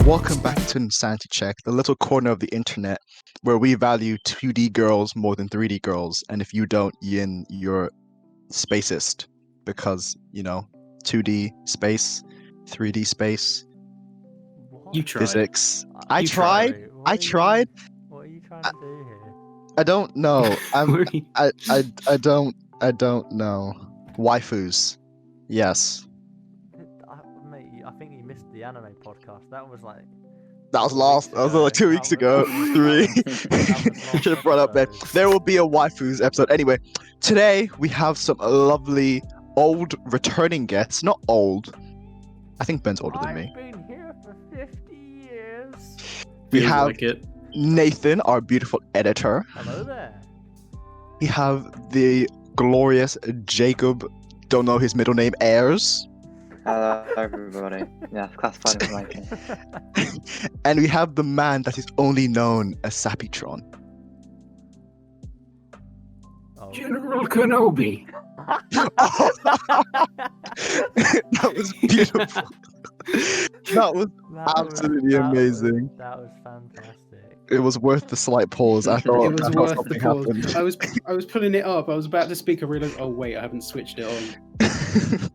Welcome back to Insanity Check, the little corner of the internet where we value 2D girls more than 3D girls, and if you don't, you're spacist because 2D space, 3D space, You tried. physics. You I tried. I tried. What are you trying to do here? I don't know. Were you- I don't know. Waifus. Yes. Mate, I think you missed the anime podcast. That was like. That was last. That was like 2 weeks ago. 3. Should have brought up there. There will be a waifus episode. Anyway, today we have some lovely old returning guests. Not old. I think Ben's older than me. I've been here for 50 years. We Feels have like it. Nathan, our beautiful editor. Hello there. We have the glorious Jacob. Don't know his middle name. Ayers. Hello, everybody. Yeah, classified information. And we have the man that is only known as Sapitron. Oh. General Kenobi. That was beautiful. That was absolutely amazing. That was fantastic. It was worth the slight pause. I thought, It was I thought worth the something pause. happened. I was pulling it up. I was about to speak. I realized, oh wait, I haven't switched it on.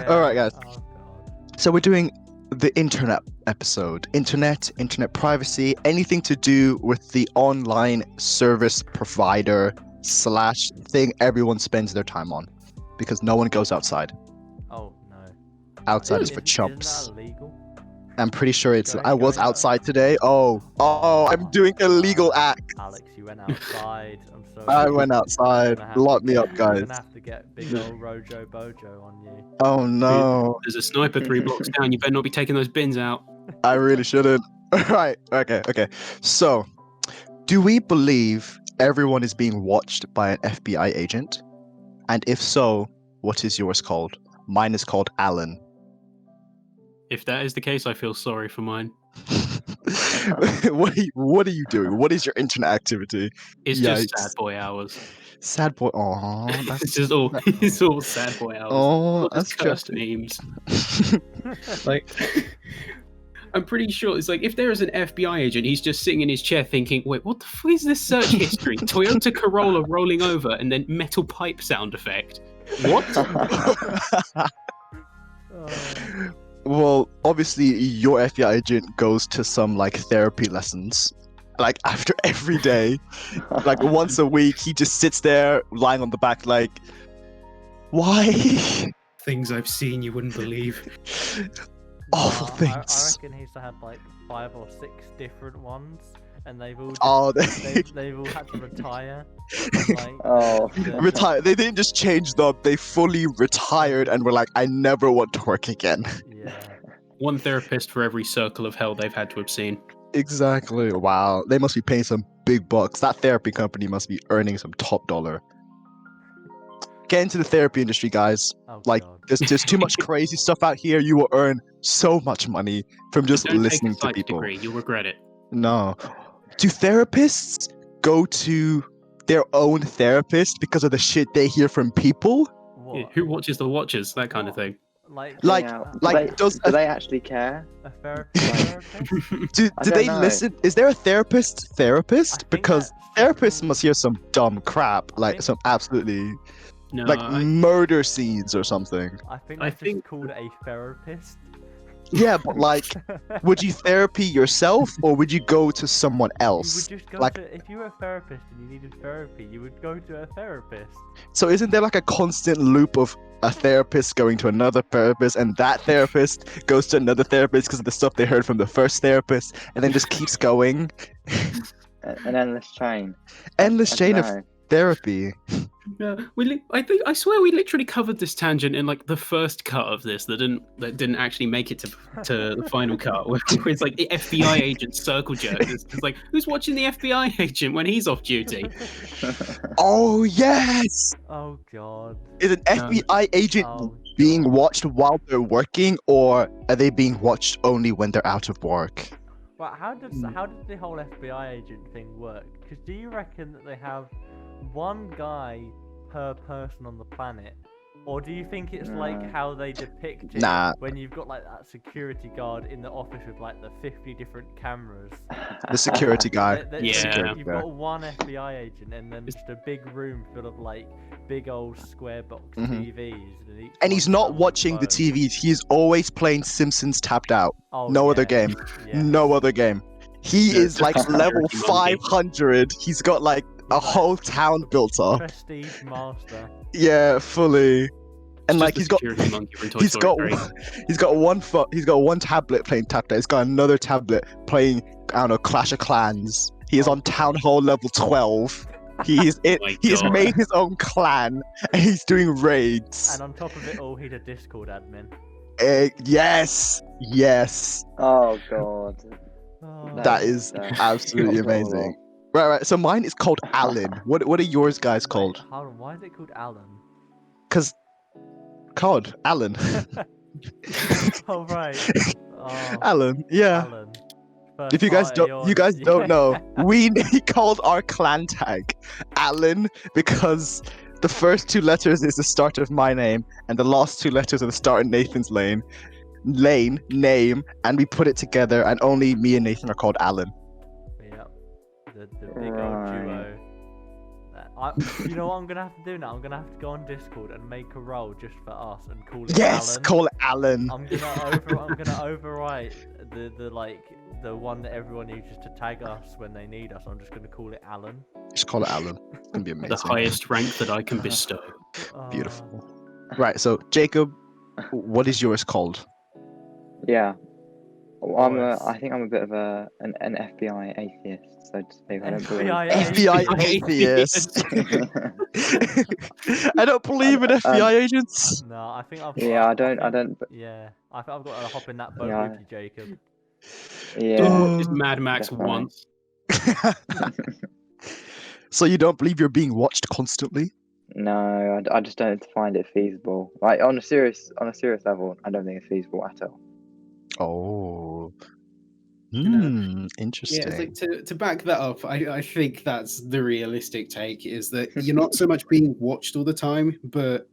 Alright, guys. Oh, God. So we're doing the internet episode. Internet privacy, anything to do with the online service provider / thing everyone spends their time on. Because no one goes outside. Oh, no. Outside is for Isn't chumps. that illegal? I'm pretty sure it's. Going- I was going out- outside today. Oh, I'm doing illegal act. Alex, you went outside. I'm sorry. I went outside. You're gonna have Lock to me get- up, guys. You're gonna have to get big old Rojo Bojo on you. Oh no, There's a sniper 3 blocks down. You better not be taking those bins out. I really shouldn't. Right. Okay. So, do we believe everyone is being watched by an FBI agent? And if so, what is yours called? Mine is called Alan. If that is the case, I feel sorry for mine. What are you doing? What is your internet activity? It's just Yikes. sad boy hours. Sad boy. Oh, It's that's just all. It's all sad boy hours. oh, All that's just cursed just. memes. Like, I'm pretty sure it's like if there is an FBI agent, he's just sitting in his chair thinking, "Wait, what the f is this search history? Toyota Corolla rolling over and then metal pipe sound effect. What? Oh. Well, obviously, your FBI agent goes to some like therapy lessons. Like after every day, like once a week, he just sits there lying on the back, like, why? Things I've seen you wouldn't believe. Awful Nah, I things. reckon he's had like 5 or 6 different ones, and they've all Oh, they've all had to retire. Like, Oh, retire. They didn't just change them; they fully retired and were like, "I never want to work again." yeah. One therapist for every circle of hell they've had to have seen. Exactly. Wow, they must be paying some big bucks. That therapy company must be earning some top dollar. Get into the therapy industry, guys. Oh, Like, God. there's too much crazy stuff out here. You will earn so much money from just Don't listening take a to psych people. degree, you'll regret it. No. Do therapists go to their own therapist because of the shit they hear from people? What? Yeah, who watches the watchers? That kind of thing. Like, Like- yeah. like, do does they, a- do they actually care? a therapist? Do I they don't know. listen? Is there a therapist? I think Because that's- therapists must hear some dumb crap, like think- some absolutely No, like I- murder scenes or something. I think I that's just think- called a therapist. Yeah, but like, would you therapy yourself or would you go to someone You else? would just go like- to, if you were a therapist and you needed therapy, you would go to a therapist. So isn't there like a constant loop of a therapist going to another therapist and that therapist goes to another therapist because of the stuff they heard from the first therapist and then just keeps going? An endless chain. Endless I chain don't of know. therapy. Yeah, I swear we literally covered this tangent in like the first cut of this that didn't actually make it to the final cut where it's like the FBI agent circle jerk. It's like who's watching the FBI agent when he's off duty? Oh yes! Oh God. Is an FBI agent Oh, being God. watched while they're working, or are they being watched only when they're out of work? Well, how does the whole FBI agent thing work? Because do you reckon that they have one guy per person on the planet Or do you think it's like No. how they depict it Nah. when you've got like that security guard in the office with like the 50 different cameras? The security guy. Yeah. Security You've guy. got one FBI agent and then just a big room full of like big old square box Mhm. TVs. each And he's one's not on watching the phone. TVs. He's always playing Simpsons tapped out. Oh, No other yeah, game. yeah. No other game. He No, is like just a level security monkey. 500. He's got like a like whole town built up. Prestige master. Yeah, fully. And It's like just the security monkey from Toy he's Story got 3. he's got one tablet playing tapped out. He's got another tablet playing, I don't know, Clash of Clans. He is Oh. on Town Hall level 12. He My has God. made his own clan and he's doing raids. And on top of it all, he's a Discord admin. Yes. Oh god. Oh, That is That's absolutely horrible. amazing. Right. So mine is called Alan. What are yours guys Wait, called? hold on, why is it called Alan? Cause COD, Alan. Oh, right. Oh, Alan. Yeah. Alan. If you guys don't know, we called our clan tag Alan because the first two letters is the start of my name and the last two letters are the start of Nathan's name, and we put it together and only me and Nathan are called Alan. Yep. The big Right. old duo. You know what I'm gonna have to do now? I'm gonna have to go on Discord and make a role just for us and call it Yes, Alan. call it Alan. I'm gonna overwrite the one that everyone uses to tag us when they need us. I'm just gonna call it Alan. Just call it Alan. It's gonna be amazing. The highest rank that I can bestow. Beautiful. Right, so Jacob, what is yours called? Yeah. Well, Boys. I think I'm a bit of an FBI atheist, so to speak. I don't believe. FBI FBI atheist. I don't believe in FBI agents. No, I think I've. Yeah, I think- don't. Yeah, I think I've got to hop in that boat Yeah. with you, Jacob. Yeah. Just Mad Max definitely. once. So you don't believe you're being watched constantly? No, I just don't find it feasible. Like on a serious level, I don't think it's feasible at all. Oh. know, Interesting. Yeah, it's like to back that up, I think that's the realistic take, is that you're not so much being watched all the time, but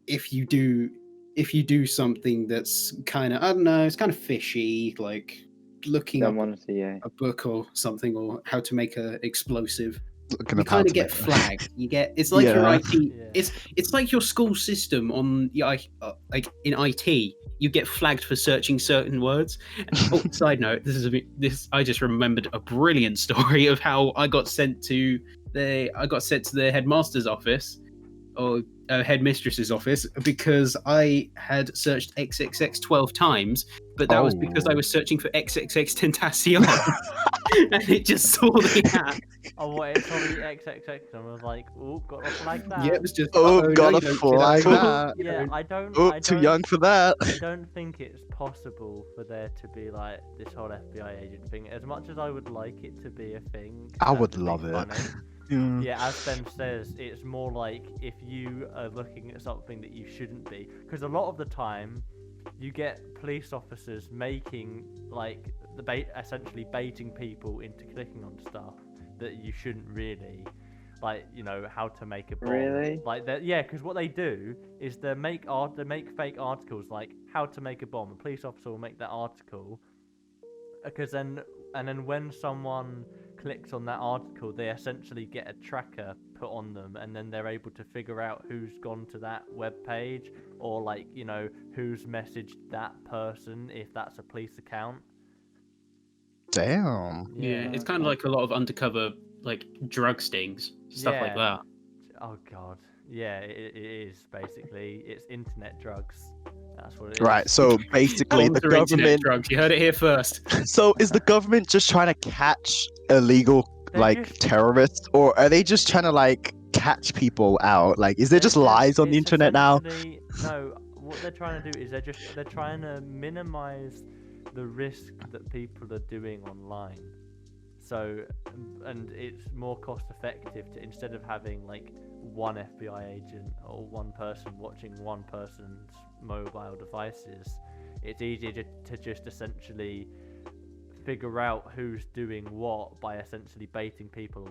if you do something that's kind of, I don't know, it's kind of fishy, like looking Don't up want to see you. a book or something, or how to make a explosive, Looking you up how kind to of get make- flagged. You get, it's like your Yeah. IT. Yeah. It's like your school system on like in IT. You get flagged for searching certain words. Oh, side note, this I just remembered a brilliant story of how I got sent to the headmaster's office or headmistress's office because I had searched XXX 12 times, but that was because I Oh. was searching for XXX Tentacion. And it just saw the app. Oh, what? It's on the XXX, and I was like, "Oh, got to flag that." Yeah, it was just. Oh, no, gotta you don't flag do that. You Yeah, don't. I don't. Oh, I too don't- young for that. I don't think it's possible for there to be like this whole FBI agent thing. As much as I would like it to be a thing, 'cause I that would be love it. funny. Yeah, as Ben says, it's more like if you are looking at something that you shouldn't be, because a lot of the time you get police officers making like essentially baiting people into clicking on stuff that you shouldn't really, like, you know, how to make a bomb. Really? Like that, yeah, because what they do is they make fake articles like how to make a bomb. A police officer will make that article, because then when someone clicks on that article, they essentially get a tracker put on them, and then they're able to figure out who's gone to that web page, or like, you know, who's messaged that person if that's a police account. Damn. Yeah, it's kind of like a lot of undercover like drug stings, stuff like Yeah. that. Oh god, yeah, it is basically, it's internet drugs. That's what it is. Right, so basically the Sponsor internet government. drugs. You heard it here first. So is the government just trying to catch illegal They're like just- terrorists, or are they just trying to like catch people out? Like, is there just lies on the it's internet now? essentially- No, what they're trying to do is they're trying to minimize the risk that people are doing online. So, and it's more cost effective to, instead of having like one FBI agent or one person watching one person's mobile devices, it's easier to just essentially figure out who's doing what by essentially baiting people.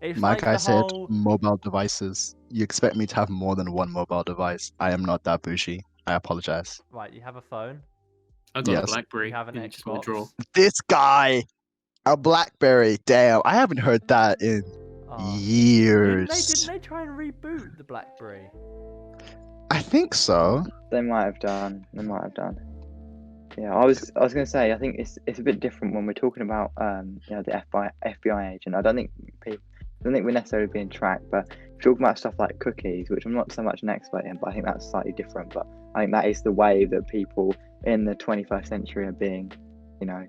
It's Like like I the said, whole. mobile devices. You expect me to have more than one mobile device. I am not that bougie. I apologize. Right, you have a phone. I got Yes. a BlackBerry. You have an in just my Xbox. drawer. This guy, a BlackBerry. Damn, I haven't heard that in Oh. years. Didn't they try and reboot the BlackBerry? I think so. They might have done. They might have done. Yeah, I was gonna say I think it's a bit different when we're talking about you know, the FBI agent. I don't think we're necessarily being tracked, but if you're talking about stuff like cookies, which I'm not so much an expert in, but I think that's slightly different. But I think that is the way that people in the 21st century are being, you know,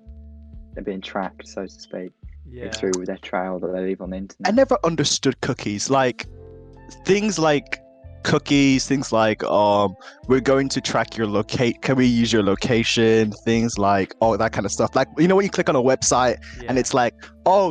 they're being tracked, so to speak, Yeah. through with their trail that they leave on the internet. I never understood cookies. Like things like cookies, things like we're going to track your locate. Can we use your location? Things like that kind of stuff. Like you know when you click on a website and it's like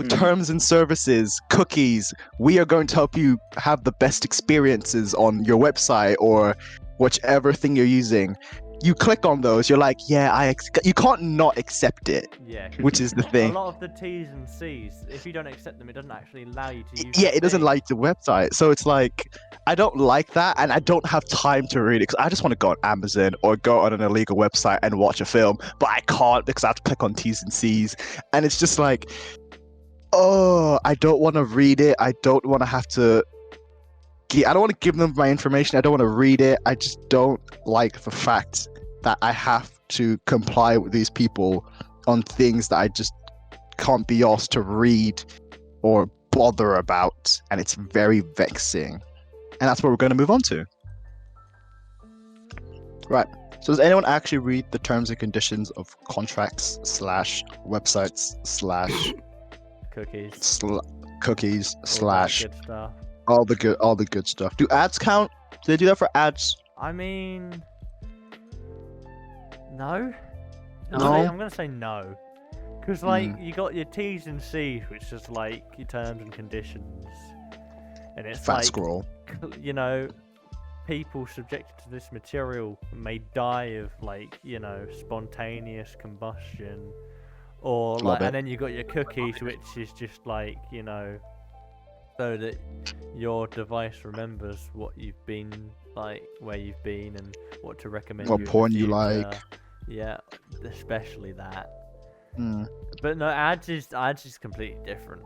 terms and services, cookies. We are going to help you have the best experiences on your website or whichever thing you're using. You click on those, you're like, yeah, you can't not accept it. Yeah. 'cause Which is the thing. A lot of the T's and C's, if you don't accept them, it doesn't actually allow you to use. Yeah, the it doesn't thing. like the website. So it's like, I don't like that, and I don't have time to read it because I just want to go on Amazon or go on an illegal website and watch a film, but I can't because I have to click on T's and C's, and it's just like, oh, I don't want to read it. I don't want to have to. I don't want to give them my information. I don't want to read it. I just don't like the fact that I have to comply with these people on things that I just can't be asked to read or bother about, and it's very vexing. And that's what we're going to move on to. Right. So does anyone actually read the terms and conditions of contracts / websites / Cookies. cookies All that / good stuff. all the good stuff? Do ads count? Do they do that for ads? I mean, no. No? I'm gonna say no, because like you got your T's and C's, which is like your terms and conditions, and it's Fat like scroll. you know, people subjected to this material may die of like spontaneous combustion, or like, and then you got your cookies, which is just like so that your device remembers what you've been like, where you've been, and what to recommend. What you in the porn you future. like. Yeah, especially that. Mm. But no, ads is completely different.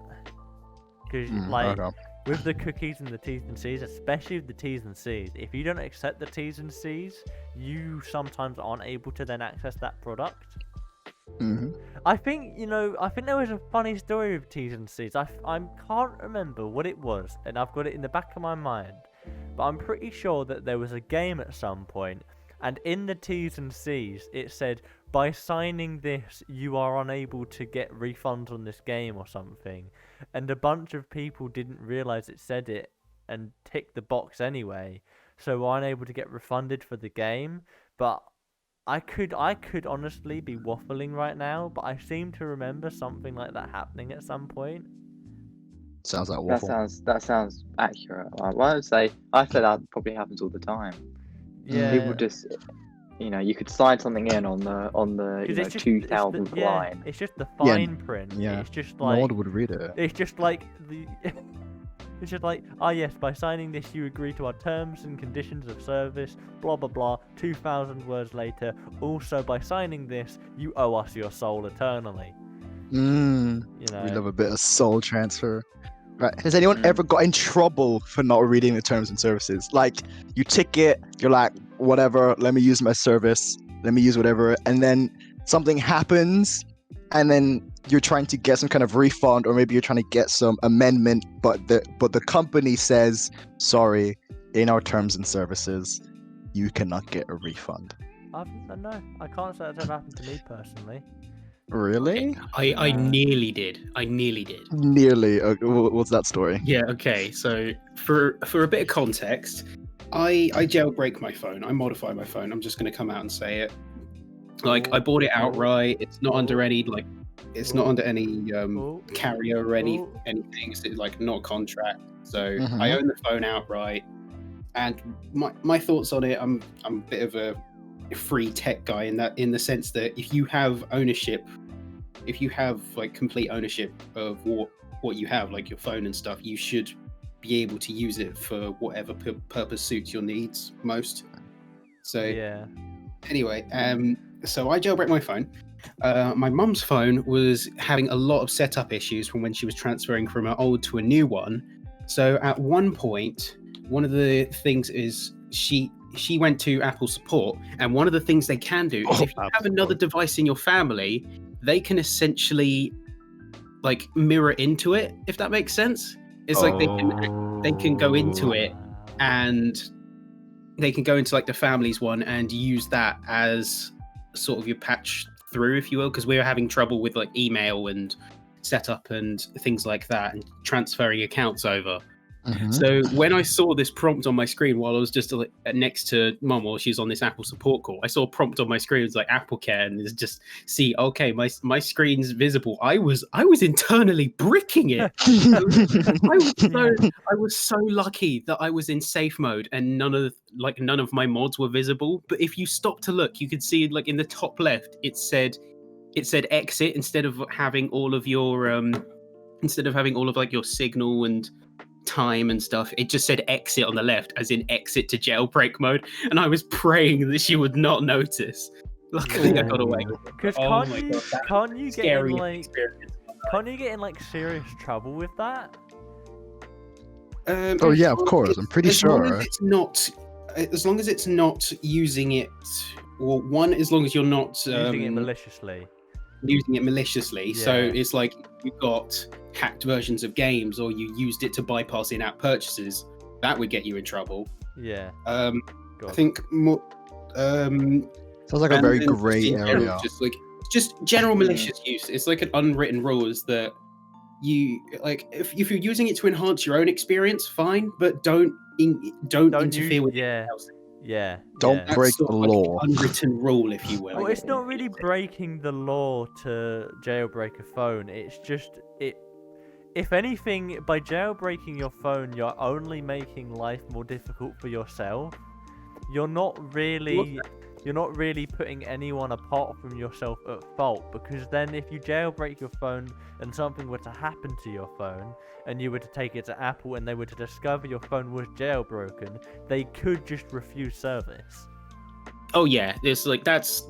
Because like Okay. with the cookies and the T's and C's, especially with the T's and C's, if you don't accept the T's and C's, you sometimes aren't able to then access that product. Mm-hmm. I think there was a funny story with T's and C's. I can't remember what it was, and I've got it in the back of my mind, but I'm pretty sure that there was a game at some point, and in the T's and C's it said, by signing this you are unable to get refunds on this game or something, and a bunch of people didn't realise it said it and ticked the box anyway, so were unable to get refunded for the game. But I could honestly be waffling right now, but I seem to remember something like that happening at some point. Sounds like waffle. That sounds accurate. Well, I say that probably happens all the time. Yeah. People just, you could slide something in on the 2000th line. It's just the fine print. Yeah. It's just No like one would read it. it's just like the. It's just like, yes, by signing this you agree to our terms and conditions of service, blah blah blah, 2,000 words later. Also, by signing this, you owe us your soul eternally. We love a bit of soul transfer. Right. Has anyone ever got in trouble for not reading the terms and services? Like, you tick it, you're like, whatever, let me use my service, let me use whatever, and then something happens, and then you're trying to get some kind of refund, or maybe you're trying to get some amendment, but the company says, sorry, in our terms and services, you cannot get a refund. No, I can't say that's ever happened to me personally. Really? I nearly did. Nearly. What's that story? Yeah. Okay. So for a bit of context, I jailbreak my phone. I modify my phone. I'm just going to come out and say it. Like, I bought it outright. It's not under any it's not under any carrier or anything. It's like not a contract. So I own the phone outright. And my thoughts on it, I'm a bit of a free tech guy in the sense that if you have like complete ownership of what you have, like your phone and stuff, you should be able to use it for whatever purpose suits your needs most. So Yeah. anyway, so I jailbreak my phone. My mum's phone was having a lot of setup issues from when she was transferring from her old to a new one. So at one point, one of the things is she went to Apple support, and one of the things they can do is if you have another device in your family, they can essentially like mirror into it, if that makes sense. It's like they can go into it, and they can go into like the family's one and use that as sort of your patch through, if you will, because we were having trouble with like email and setup and things like that and transferring accounts over. So when I saw this prompt on my screen while I was just next to Mum while she's on this Apple support call, I saw a prompt on my screen. It's like Apple Care, and it's just okay, my screen's visible. I was internally bricking it. I was so lucky that I was in safe mode and none of my mods were visible. But if you stop to look, you could see like in the top left, it said exit instead of having all of your like your signal and time and stuff. It just said exit on the left, as in exit to jailbreak mode, and I was praying that she would not notice. Luckily I got away. Because can't you get in like serious trouble with that? Yeah, of course. I'm pretty sure. As long as it's not using it, or one, as long as you're not using it maliciously. Yeah. So it's like you got hacked versions of games, or you used it to bypass in-app purchases. That would get you in trouble. Yeah. I think more. Sounds like a very grey area. Just general malicious use. It's like an unwritten rule is that you like if you're using it to enhance your own experience, fine, but don't interfere with anyone else. Yeah. Don't break the law. Like an unwritten rule, if you will. Well, it's not really breaking the law to jailbreak a phone. It's just if anything, by jailbreaking your phone, you're only making life more difficult for yourself. You're not really putting anyone apart from yourself at fault, because then if you jailbreak your phone and something were to happen to your phone and you were to take it to Apple and they were to discover your phone was jailbroken, they could just refuse service. Oh yeah, it's like that's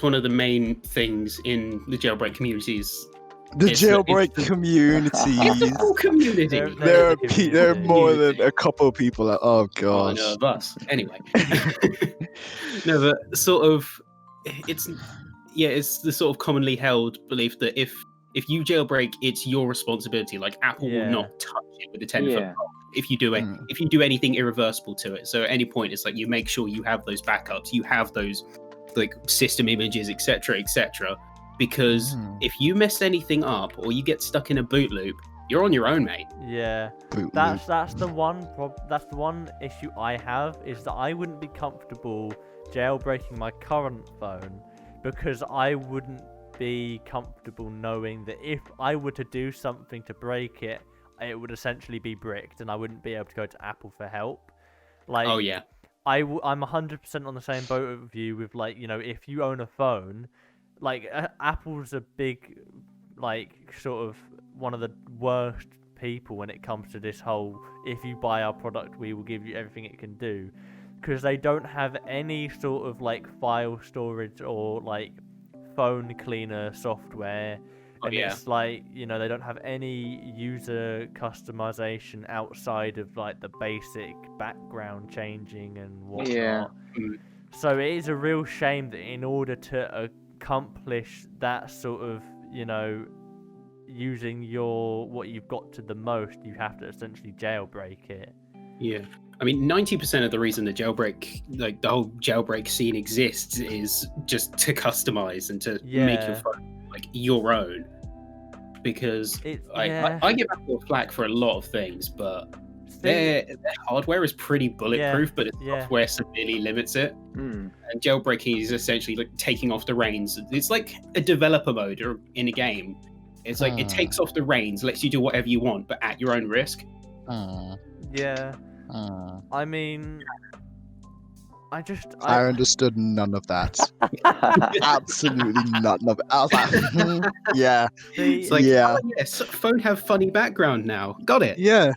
one of the main things in the jailbreak communities. The jailbreak community. It's a full community. There are more than a couple of people. Oh gosh. I know of us. Anyway. No, but sort of, it's the sort of commonly held belief that if you jailbreak, it's your responsibility. Like Apple will not touch it with a 10-foot pole if you do it. If you do anything irreversible to it. So at any point, it's like you make sure you have those backups, you have those like system images, etc., etc. Because if you mess anything up or you get stuck in a boot loop, you're on your own, mate. Yeah, that's the one issue I have, is that I wouldn't be comfortable jailbreaking my current phone, because I wouldn't be comfortable knowing that if I were to do something to break it, it would essentially be bricked, and I wouldn't be able to go to Apple for help. Like, oh yeah, I'm 100% on the same boat with you with, like, you know, if you own a phone. Like, Apple's a big, like, sort of one of the worst people when it comes to this whole, if you buy our product, we will give you everything it can do. Because they don't have any sort of, like, file storage or, like, phone cleaner software. And it's like, you know, they don't have any user customization outside of, like, the basic background changing and whatnot. Yeah. So it is a real shame that in order to accomplish that sort of, you know, using what you've got to the most, you have to essentially jailbreak it. Yeah. I mean, 90% of the reason the jailbreak, like the whole jailbreak scene exists, is just to customize and to make your phone like your own. Because I give Apple flack for a lot of things, but their hardware is pretty bulletproof, but its software severely limits it. And jailbreaking is essentially like taking off the reins. It's like a developer mode or in a game. It's like it takes off the reins, lets you do whatever you want, but at your own risk. Yeah. I mean, I understood none of that. Absolutely none of it. I was like, yeah, It's like, yeah, oh yes, phone have funny background now. Got it. yeah.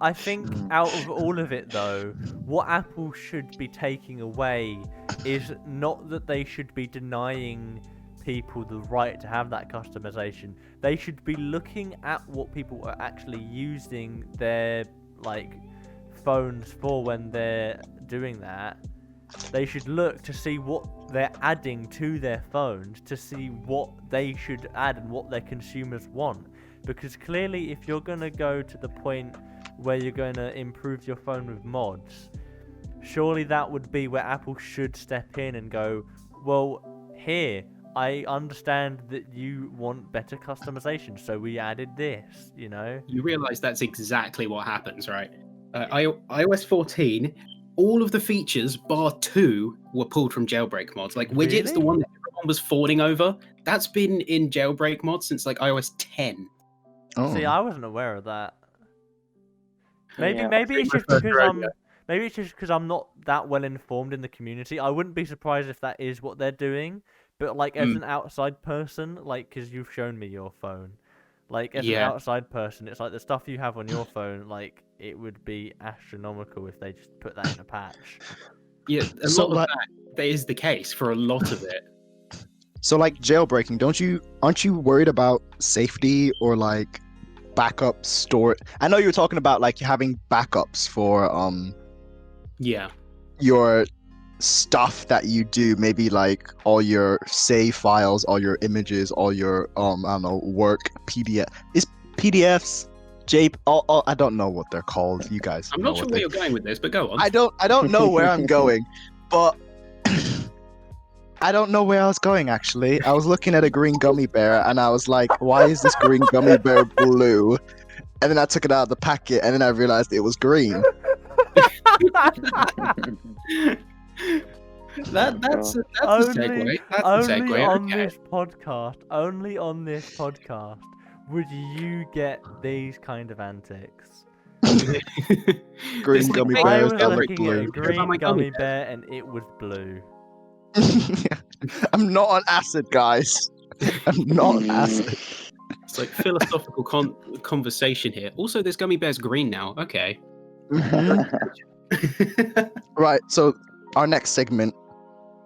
I think out of all of it though, what Apple should be taking away is not that they should be denying people the right to have that customization. They should be looking at what people are actually using their phones for when they're doing that. They should look to see what they're adding to their phones to see what they should add and what their consumers want. Because clearly, if you're going to go to the point where you're going to improve your phone with mods, surely that would be where Apple should step in and go, well, here, I understand that you want better customization, so we added this, you know? You realise that's exactly what happens, right? iOS 14, all of the features, bar 2, were pulled from jailbreak mods. Like widgets, Really? the one that everyone was fawning over, that's been in jailbreak mods since like iOS 10. Oh. See, I wasn't aware of that. Maybe Yeah. it's just My first because rodeo. maybe it's just because I'm not that well informed in the community. I wouldn't be surprised if that is what they're doing. But as an outside person, because you've shown me your phone, as an Yeah. outside person, it's like the stuff you have on your phone, it would be astronomical if they just put that in a patch. Yeah, a So, lot of that is the case for a lot of it. So like jailbreaking, aren't you worried about safety or like backup store? I know you were talking about like having backups for Yeah. your stuff that you do, maybe like all your save files, all your images, all your I don't know, work PDF. Is PDFs I don't know what they're called. You guys I'm know not sure what where they- you're going with this, but go on. I don't know where I'm going, but I don't know where I was going actually. I was looking at a green gummy bear and I was like, why is this green gummy bear blue? And then I took it out of the packet and then I realized it was green. That's a segue. That's a Only segue. on Okay. this podcast, would you get these kind of antics. Green It's like, gummy hey, I bears was that look looking at a blue. green my gummy gummy bear and it was blue. I'm not on acid, guys. I'm not on acid. It's like philosophical conversation here. Also, this gummy bear's green now. Okay. Right, so our next segment,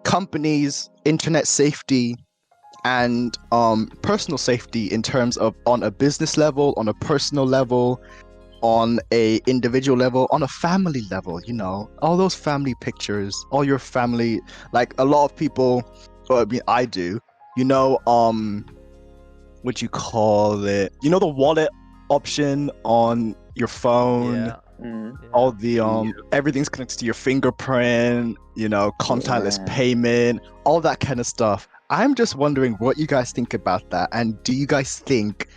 companies, internet safety, and personal safety in terms of on a business level, on a personal level, on a individual level, on a family level, you know, all those family pictures, all your family, like a lot of people, or I mean, I do, you know, what you call it, you know, the wallet option on your phone, Yeah. all the everything's connected to your fingerprint, you know, contactless Yeah. payment, all that kind of stuff. I'm just wondering what you guys think about that, and do you guys think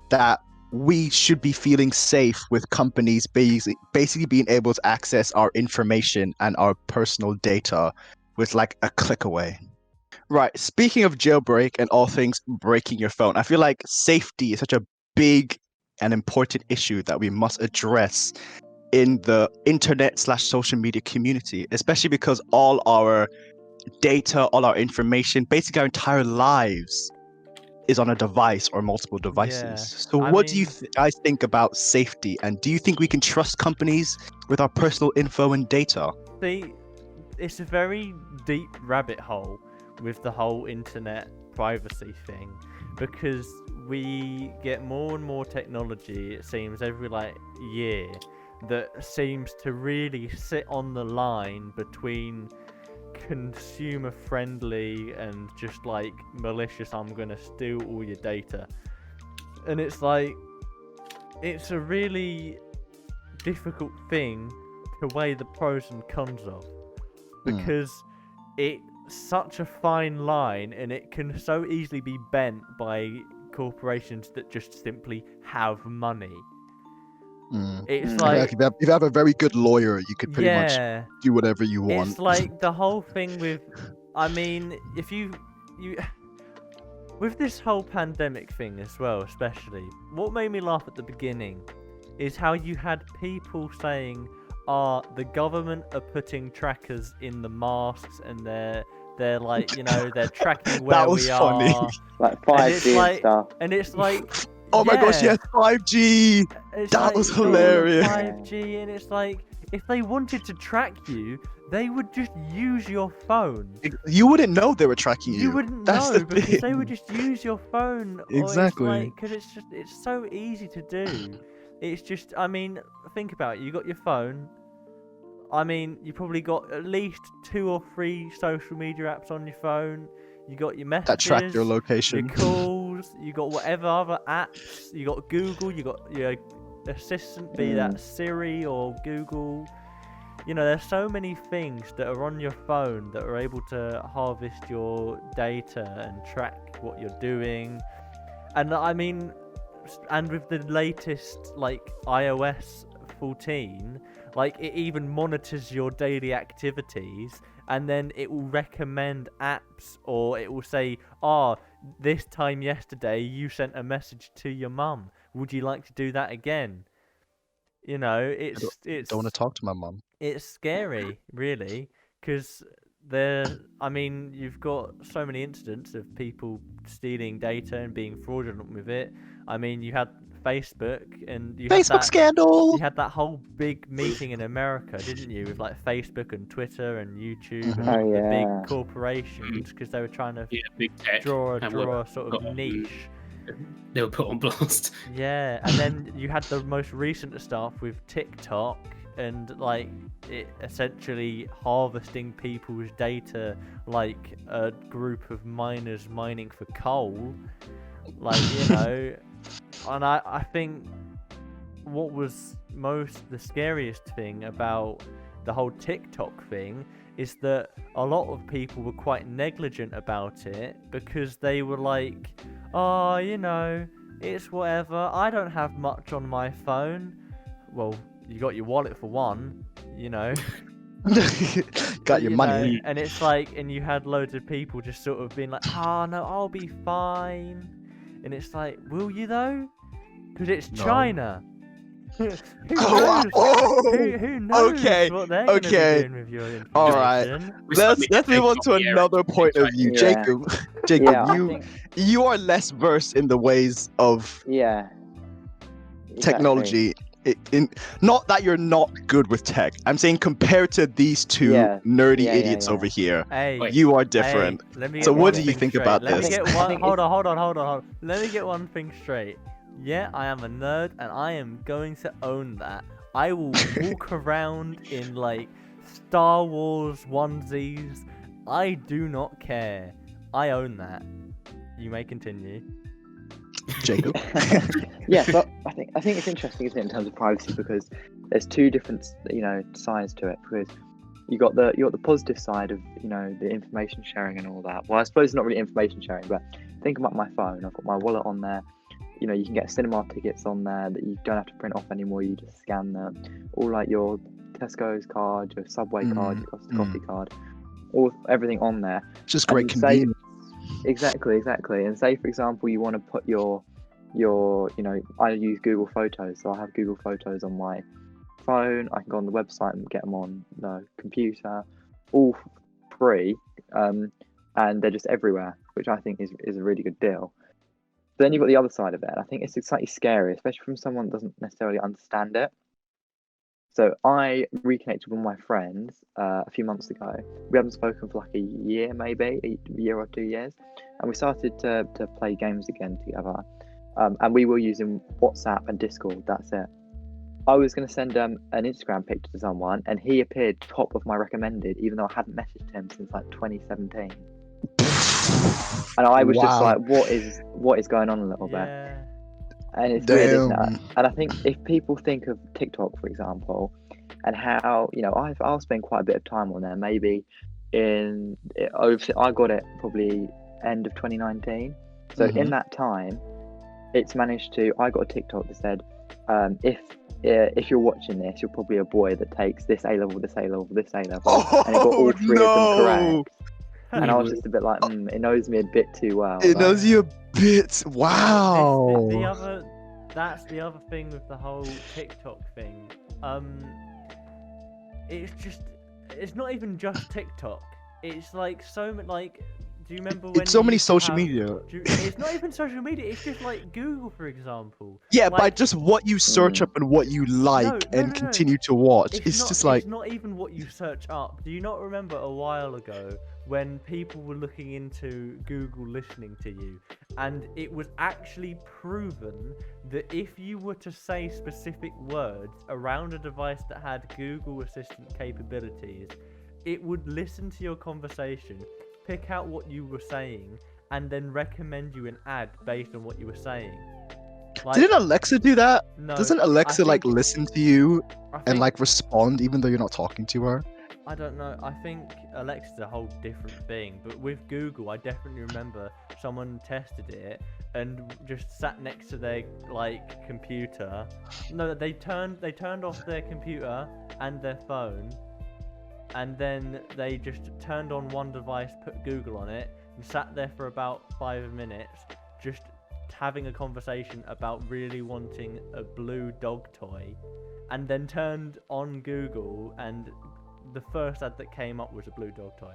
that we should be feeling safe with companies basically being able to access our information and our personal data with like a click away? Right, speaking of jailbreak and all things breaking your phone, I feel like safety is such a big and important issue that we must address in the internet/social media community, especially because all our data, all our information, basically our entire lives is on a device or multiple devices. Yeah, So I what do you mean- guys think about safety, and do you think we can trust companies with our personal info and data? See, it's a very deep rabbit hole with the whole internet privacy thing, because we get more and more technology, it seems, every year that seems to really sit on the line between consumer friendly and just malicious, I'm gonna steal all your data. And it's it's a really difficult thing to weigh the pros and cons of, because it's such a fine line and it can so easily be bent by corporations that just simply have money. It's Like if you have a very good lawyer, you could pretty much yeah, do whatever you want. it's like the whole thing with, I mean, if you with this whole pandemic thing as well, especially, what made me laugh at the beginning is how you had people saying, are the government are putting trackers in the masks, and they're like, you know, they're tracking where That was we funny. are. Like And it's 5G and like, stuff. and it's like, Oh my gosh, yes, 5G. It's That like, was you've got hilarious. 5G, and it's like, if they wanted to track you, they would just use your phone. You wouldn't know they were tracking you. You wouldn't That's know the because thing. they would just use your phone. Exactly. Because it's so easy to do. It's just, I mean, think about it. You got your phone. I mean, you probably got at least 2 or 3 social media apps on your phone. You got your messages, That track your location. your calls. You got whatever other apps. You got Google. You got your assistant, be that Siri or Google. You know, there's so many things that are on your phone that are able to harvest your data and track what you're doing. And I mean, and with the latest, like, iOS 14, like, it even monitors your daily activities, and then it will recommend apps, or it will say, this time yesterday you sent a message to your mum. Would you like to do that again? You know, it's Don't want to talk to my mum. it's scary, really, because I mean, you've got so many incidents of people stealing data and being fraudulent with it. I mean, you had Facebook, and you Facebook scandal. You had that whole big meeting in America, didn't you, with like Facebook and Twitter and YouTube and Oh, all the yeah. big corporations, because they were trying to big tech. draw and a sort of niche. They were put on blast. Yeah, and then you had the most recent stuff with TikTok, and like it essentially harvesting people's data, like a group of miners mining for coal, like, you know. And I think what was the scariest thing about the whole TikTok thing is that a lot of people were quite negligent about it, because they were like, oh, you know, it's whatever, I don't have much on my phone. Well, you got your wallet for one, you know. Got your You money. know, and it's like, and you had loads of people just sort of being like, oh no, I'll be fine. And it's like, will you though? Because it's No. China. Who Oh, knows? oh, Who knows okay, what they're gonna be okay. doing with your information? All right. Let's move on to another point of view. Yeah. Jacob, Yeah, I you think, you are less versed in the ways of yeah. technology. Not that you're not good with tech. I'm saying compared to these two Yeah. nerdy Yeah, idiots yeah. over here, Hey, you are different. Hey, let me So get what one do you thing think straight. about Let this? me get I one. think Hold on. Let me get one thing straight. Yeah, I am a nerd, and I am going to own that. I will walk around in like Star Wars onesies. I do not care. I own that. You may continue. Jacob. Yeah, but I think it's interesting, isn't it, in terms of privacy, because there's two different, you know, sides to it. Because you got the positive side of, you know, the information sharing and all that. Well, I suppose it's not really information sharing, but think about my phone. I've got my wallet on there. You know, you can get cinema tickets on there that you don't have to print off anymore. You just scan them. All like your Tesco's card, your Subway card, your Costa Coffee card, everything on there. Just great And say- convenience. Exactly. And say, for example, you want to put your, you know, I use Google Photos, so I have Google Photos on my phone. I can go on the website and get them on the computer, all free, and they're just everywhere, which I think is a really good deal. But then you've got the other side of it, and I think it's slightly scary, especially from someone that doesn't necessarily understand it. So I reconnected with my friends a few months ago. We haven't spoken for like a year, maybe a year or 2 years, and we started to play games again together. And we were using WhatsApp and Discord. That's it. I was going to send an Instagram picture to someone, and he appeared top of my recommended, even though I hadn't messaged him since like 2017. And I was just like, what is going on a little bit? Yeah. And it's weird, isn't Damn. it? And I think if people think of TikTok, for example, and how, you know, I'll spend quite a bit of time on there. Maybe I got it probably end of 2019. So in that time, it's managed to. I got a TikTok that said, if you're watching this, you're probably a boy that takes this A level, this A level, this A level, and it got all three of them correct. And I was just a bit like, it knows me a bit too well. It knows you a bit. Wow. That's the other thing with the whole TikTok thing. it's not even just TikTok. It's like so many, like, do you remember when It's so you many used to social have- media. It's not even social media. It's just like Google, for example. Yeah, by Like, just what you search up and what you like no, and no. continue to watch. It's not. Just like It's not even what you search up. Do you not remember a while ago when people were looking into Google listening to you, and it was actually proven that if you were to say specific words around a device that had Google Assistant capabilities, it would listen to your conversation, pick out what you were saying, and then recommend you an ad based on what you were saying. Like, didn't Alexa do that? no, Doesn't Alexa I like think- listen to you I and think- like respond even though you're not talking to her? I don't know. I think Alexa's a whole different thing. But with Google, I definitely remember someone tested it and just sat next to their like computer. No, they turned off their computer and their phone, and then they just turned on one device, put Google on it, and sat there for about 5 minutes, just having a conversation about really wanting a blue dog toy, and then turned on Google, and the first ad that came up was a blue dog toy.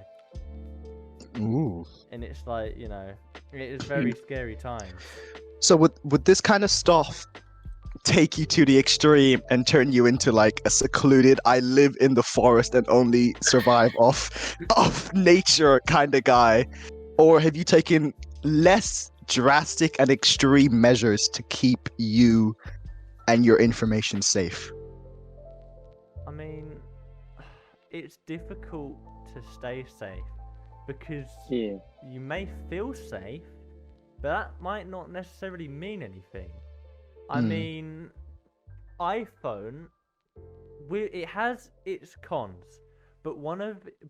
Ooh. And it's like, you know, it is very scary times. So would this kind of stuff take you to the extreme and turn you into like a secluded, I live in the forest and only survive off nature kind of guy? Or have you taken less drastic and extreme measures to keep you and your information safe? I mean, it's difficult to stay safe because Yeah. you may feel safe, but that might not necessarily mean anything. I mean, iPhone, it has its cons, but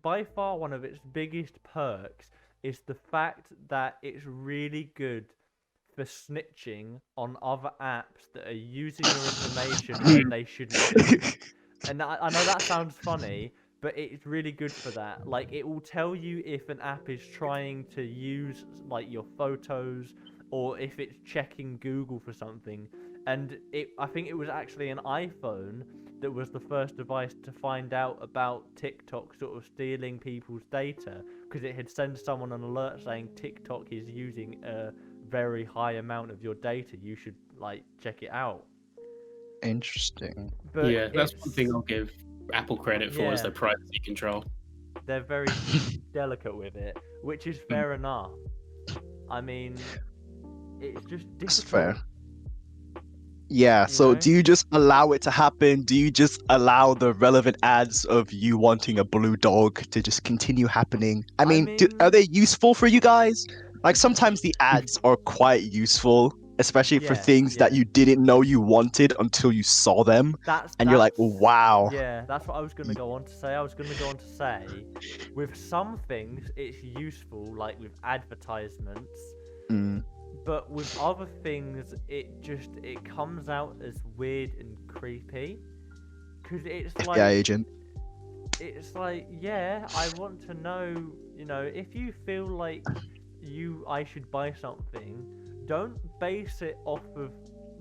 by far one of its biggest perks is the fact that it's really good for snitching on other apps that are using your information when they shouldn't be. And I know that sounds funny, but it's really good for that. Like, it will tell you if an app is trying to use like your photos, or if it's checking Google for something. And I think it was actually an iPhone that was the first device to find out about TikTok sort of stealing people's data, because it had sent someone an alert saying TikTok is using a very high amount of your data. You should like check it out. Interesting. But Yeah, that's one thing I'll give Apple credit for is Yeah. their privacy control. They're very delicate with it, which is fair enough. I mean, it's just difficult. That's fair. Yeah, so know? do you just allow it to happen? Do you just allow the relevant ads of you wanting a blue dog to just continue happening? I mean, are they useful for you guys? Like, sometimes the ads are quite useful, especially for Yeah, things that yeah. you didn't know you wanted until you saw them. And you're like, wow. Yeah, that's what I was going to go on to say. I was going to go on to say, with some things, it's useful, like with advertisements. Mm. But with other things, it comes out as weird and creepy. Because it's FBI like... agent. It's like, yeah, I want to know, you know, if you feel like I should buy something, don't base it off of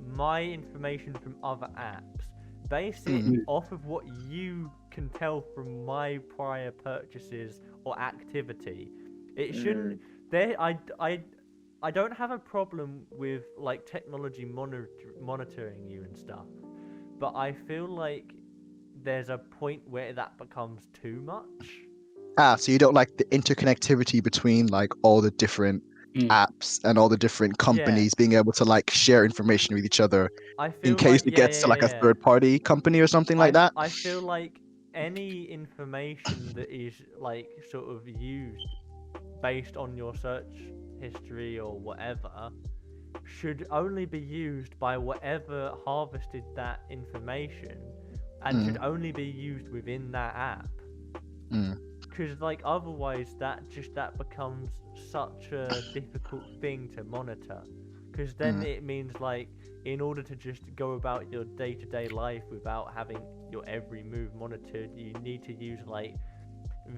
my information from other apps. Base it off of what you can tell from my prior purchases or activity. It shouldn't... I don't have a problem with like technology monitoring you and stuff, but I feel like there's a point where that becomes too much. So you don't like the interconnectivity between like all the different apps and all the different companies being able to like share information with each other in case it gets to like a third party company or something like that? I feel like any information that is like sort of used based on your search history or whatever should only be used by whatever harvested that information, and should only be used within that app. Because like otherwise that becomes such a difficult thing to monitor, because then it means like in order to just go about your day-to-day life without having your every move monitored, you need to use like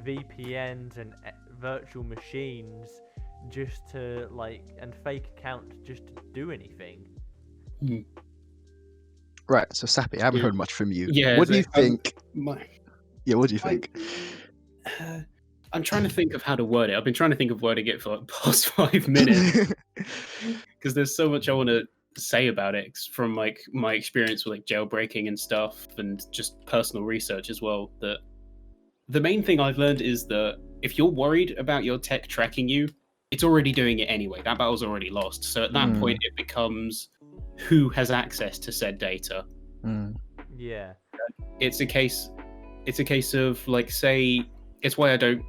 VPNs and virtual machines just to like, and fake accounts just to do anything. Right, so Sappy, I haven't heard much from you. Yeah, What do you think? Yeah, what do you think? I'm trying to think of how to word it. I've been trying to think of wording it for like the past 5 minutes because there's so much I want to say about it from like my experience with like jailbreaking and stuff, and just personal research as well. That the main thing I've learned is that if you're worried about your tech tracking you, it's already doing it anyway. That battle's already lost. So at that point, it becomes who has access to said data. Yeah. It's a case of like, say, it's why I don't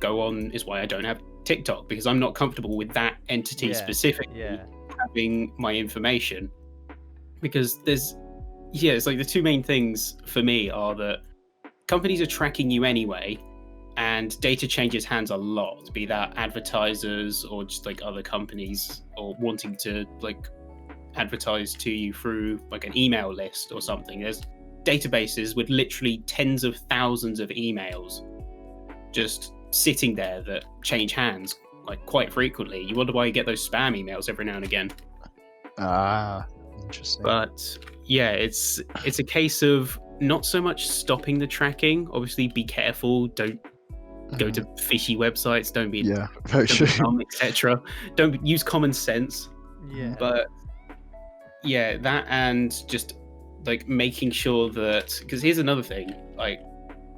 have TikTok, because I'm not comfortable with that entity specifically having my information. Because it's like the two main things for me are that companies are tracking you anyway, and data changes hands a lot, be that advertisers or just like other companies or wanting to like advertise to you through like an email list or something. There's databases with literally tens of thousands of emails just sitting there that change hands like quite frequently. You wonder why you get those spam emails every now and again. Interesting. But yeah, it's a case of not so much stopping the tracking. Obviously, be careful. Don't go to fishy websites. Don't be very true. etc. Don't use common sense. Yeah. But yeah, that, and just like making sure that, because here's another thing, like,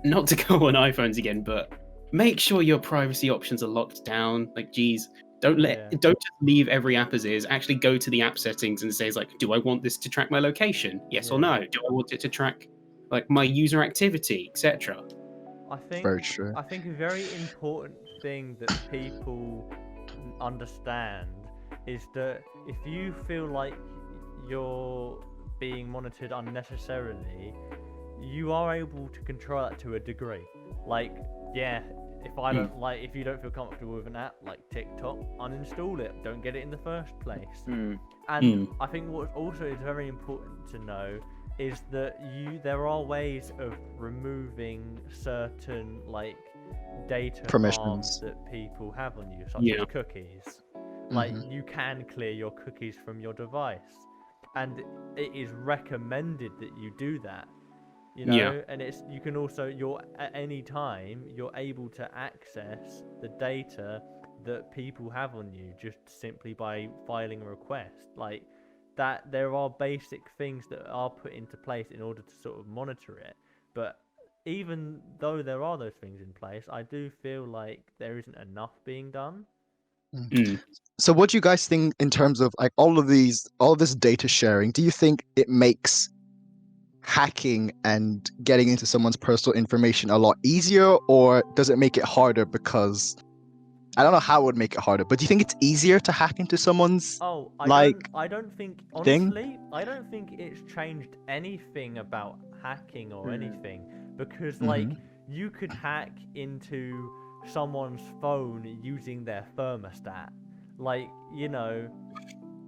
not to go on iPhones again, but make sure your privacy options are locked down. Like, geez, don't just leave every app as is. Actually go to the app settings and say, like, do I want this to track my location? Yes or no? Do I want it to track like my user activity, etc.? Very true. I think a very important thing that people understand is that if you feel like you're being monitored unnecessarily, you are able to control that to a degree. Like, if you don't feel comfortable with an app like TikTok, uninstall it. Don't get it in the first place. And I think what also is very important to know is that there are ways of removing certain like data harms that people have on you, such as cookies. Like, you can clear your cookies from your device, and it is recommended that you do that. You know, and you can also, at any time, you're able to access the data that people have on you just simply by filing a request. Like that, there are basic things that are put into place in order to sort of monitor it. But even though there are those things in place, I do feel like there isn't enough being done. So what do you guys think in terms of like all of this data sharing? Do you think it makes hacking and getting into someone's personal information a lot easier, or does it make it harder? Because I don't know how it would make it harder, but do you think it's easier to hack into someone's I don't think, honestly, thing? I don't think it's changed anything about hacking or anything, because like you could hack into someone's phone using their thermostat, like, you know,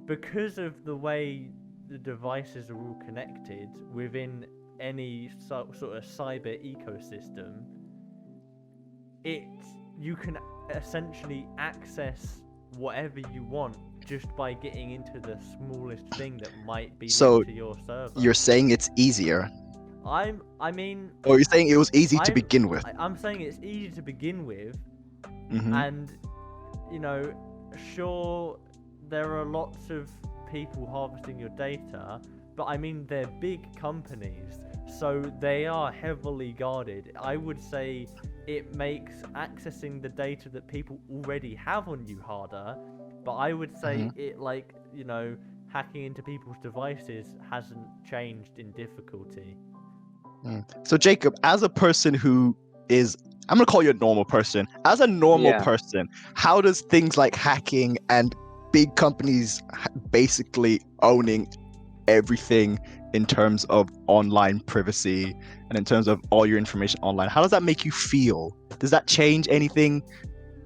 because of the way the devices are all connected within any sort of cyber ecosystem. You can essentially access whatever you want just by getting into the smallest thing that might be linked to your server. You're saying it's easier? I mean, or you're saying it was easy to begin with? I'm saying it's easy to begin with, and you know, sure, there are lots of people harvesting your data, but I mean, they're big companies, so they are heavily guarded. I would say it makes accessing the data that people already have on you harder, but I would say it, like, you know, hacking into people's devices hasn't changed in difficulty. So Jacob, as a person who is, I'm gonna call you a normal person, as a normal person, how does things like hacking and big companies basically owning everything in terms of online privacy and in terms of all your information online, how does that make you feel? Does that change anything?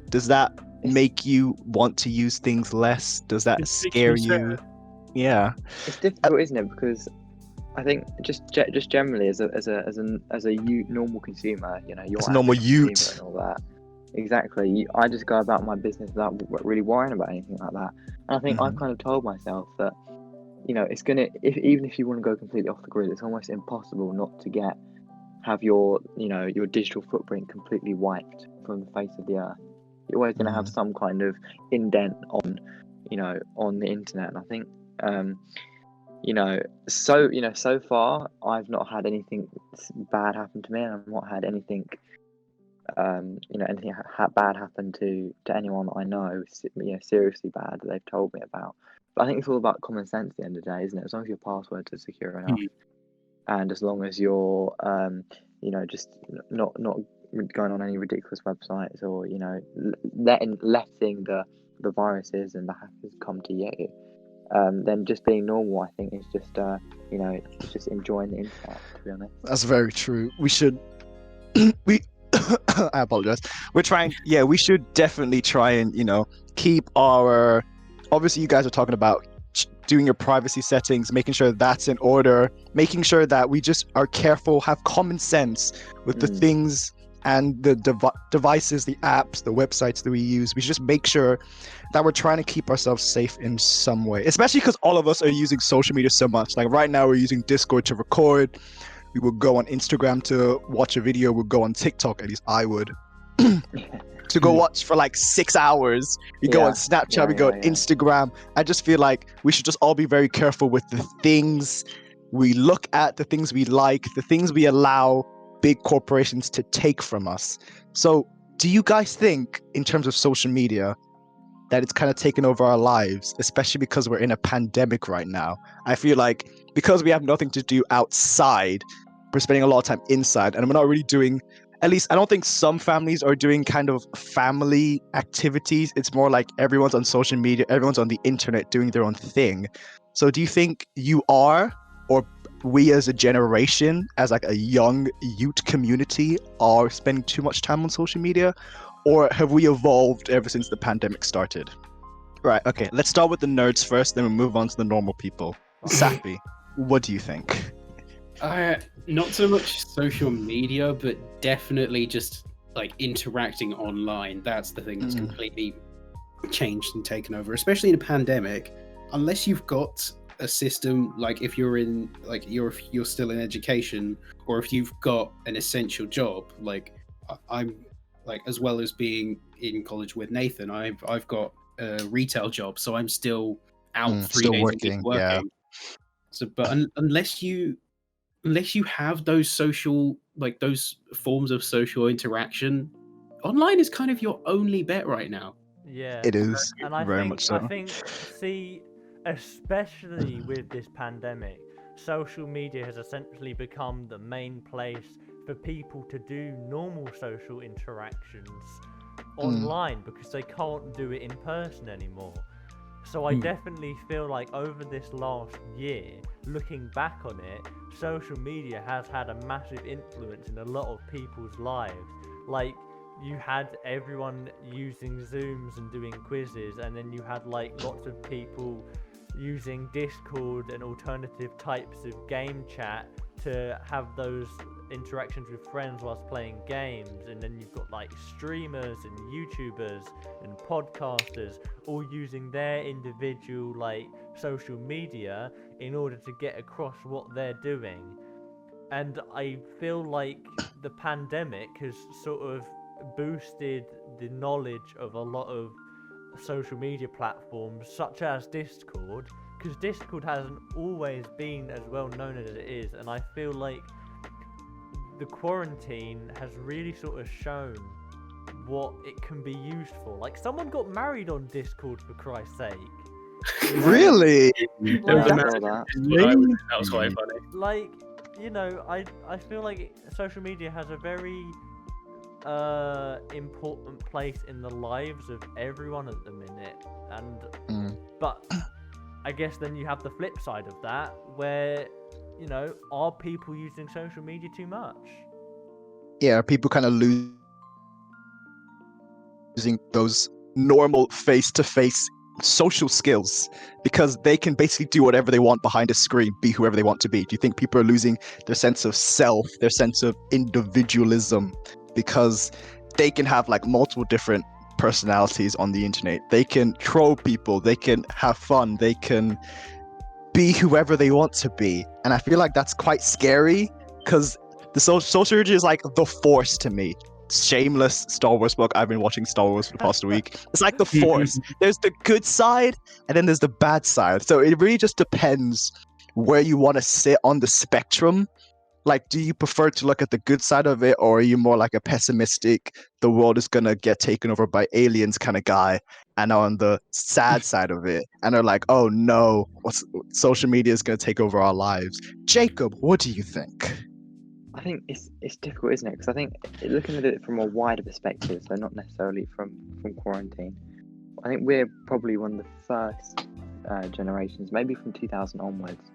Does that make you want to use things less? Does that scare you? Yeah, it's difficult, isn't it? Because I think just generally as a normal consumer, you know, you're a normal youth and all that. Exactly. I just go about my business without really worrying about anything like that. And I think I've kind of told myself that, you know, it's gonna, even if you want to go completely off the grid, it's almost impossible not to get have your your digital footprint completely wiped from the face of the earth. You're always going to have some kind of indent on on the internet. And I think so far I've not had anything bad happen to me, and I've not had anything anything bad happen to anyone that I know, seriously bad that they've told me about. But I think it's all about common sense at the end of the day, isn't it? As long as your passwords are secure enough, and as long as you're just not going on any ridiculous websites, or letting the viruses and the hackers come to you, then just being normal, I think, is just it's just enjoying the internet, to be honest. That's very true. We should I apologize. We should definitely try and keep our, obviously you guys are talking about doing your privacy settings, making sure that's in order, making sure that we just are careful, have common sense with the things and the devices, the apps, the websites that we use. We should just make sure that we're trying to keep ourselves safe in some way, especially because all of us are using social media so much. Like right now we're using Discord to record. We would go on Instagram to watch a video. We'll go on TikTok, at least I would, to go watch for like 6 hours. We go on Snapchat, we go on Instagram. I just feel like we should just all be very careful with the things we look at, the things we like, the things we allow big corporations to take from us. So do you guys think, in terms of social media, that it's kind of taken over our lives, especially because we're in a pandemic right now? I feel like because we have nothing to do outside, we're spending a lot of time inside, and we're not really doing, at least I don't think some families are doing kind of family activities. It's more like everyone's on social media, everyone's on the internet doing their own thing. So do you think you are, or we as a generation, as like a young youth community, are spending too much time on social media? Or have we evolved ever since the pandemic started? Right, okay, let's start with the nerds first, then we'll move on to the normal people. Sappy, what do you think? Not so much social media, but definitely just like interacting online. That's the thing that's completely changed and taken over, especially in a pandemic. Unless you've got a system, like if you're in, like you're still in education, or if you've got an essential job, like I'm, like, as well as being in college with Nathan, I've got a retail job, so I'm still out 3 still days working, a week working. yeah. So, but unless you have those social, like those forms of social interaction, online is kind of your only bet right now. Yeah, It is, and I very think, much so. see, especially with this pandemic, social media has essentially become the main place for people to do normal social interactions online, because they can't do it in person anymore. So I definitely feel like over this last year, looking back on it, social media has had a massive influence in a lot of people's lives. Like, you had everyone using Zooms and doing quizzes, and then you had like lots of people using Discord and alternative types of game chat to have those interactions with friends whilst playing games. And then you've got like streamers and YouTubers and podcasters all using their individual like social media in order to get across what they're doing. And I feel like the pandemic has sort of boosted the knowledge of a lot of social media platforms such as Discord, because Discord hasn't always been as well known as it is. And I feel like the quarantine has really sort of shown what it can be used for. Like, someone got married on Discord, for Christ's sake. Really? That was quite funny. Like, you know, I feel like social media has a very important place in the lives of everyone at the minute. And but I guess then you have the flip side of that, where, you know, are people using social media too much? Yeah, are people kind of losing those normal face-to-face social skills because they can basically do whatever they want behind a screen, be whoever they want to be? Do you think people are losing their sense of self, their sense of individualism, because they can have like multiple different personalities on the internet? They can troll people, they can have fun, they can be whoever they want to be. And I feel like that's quite scary, because The social media is like the Force to me. Shameless Star Wars book. I've been watching Star Wars for the past week. It's like the Force. There's the good side, and then there's the bad side. So it really just depends where you want to sit on the spectrum. Like, do you prefer to look at the good side of it, or are you more like a pessimistic, the world is gonna get taken over by aliens kind of guy, and on the sad side of it, and they're like, oh no, social media is gonna take over our lives? Jacob, what do you think? I think it's difficult, isn't it? Because I think looking at it from a wider perspective, so not necessarily from quarantine. I think we're probably one of the first generations, maybe from 2000 onwards,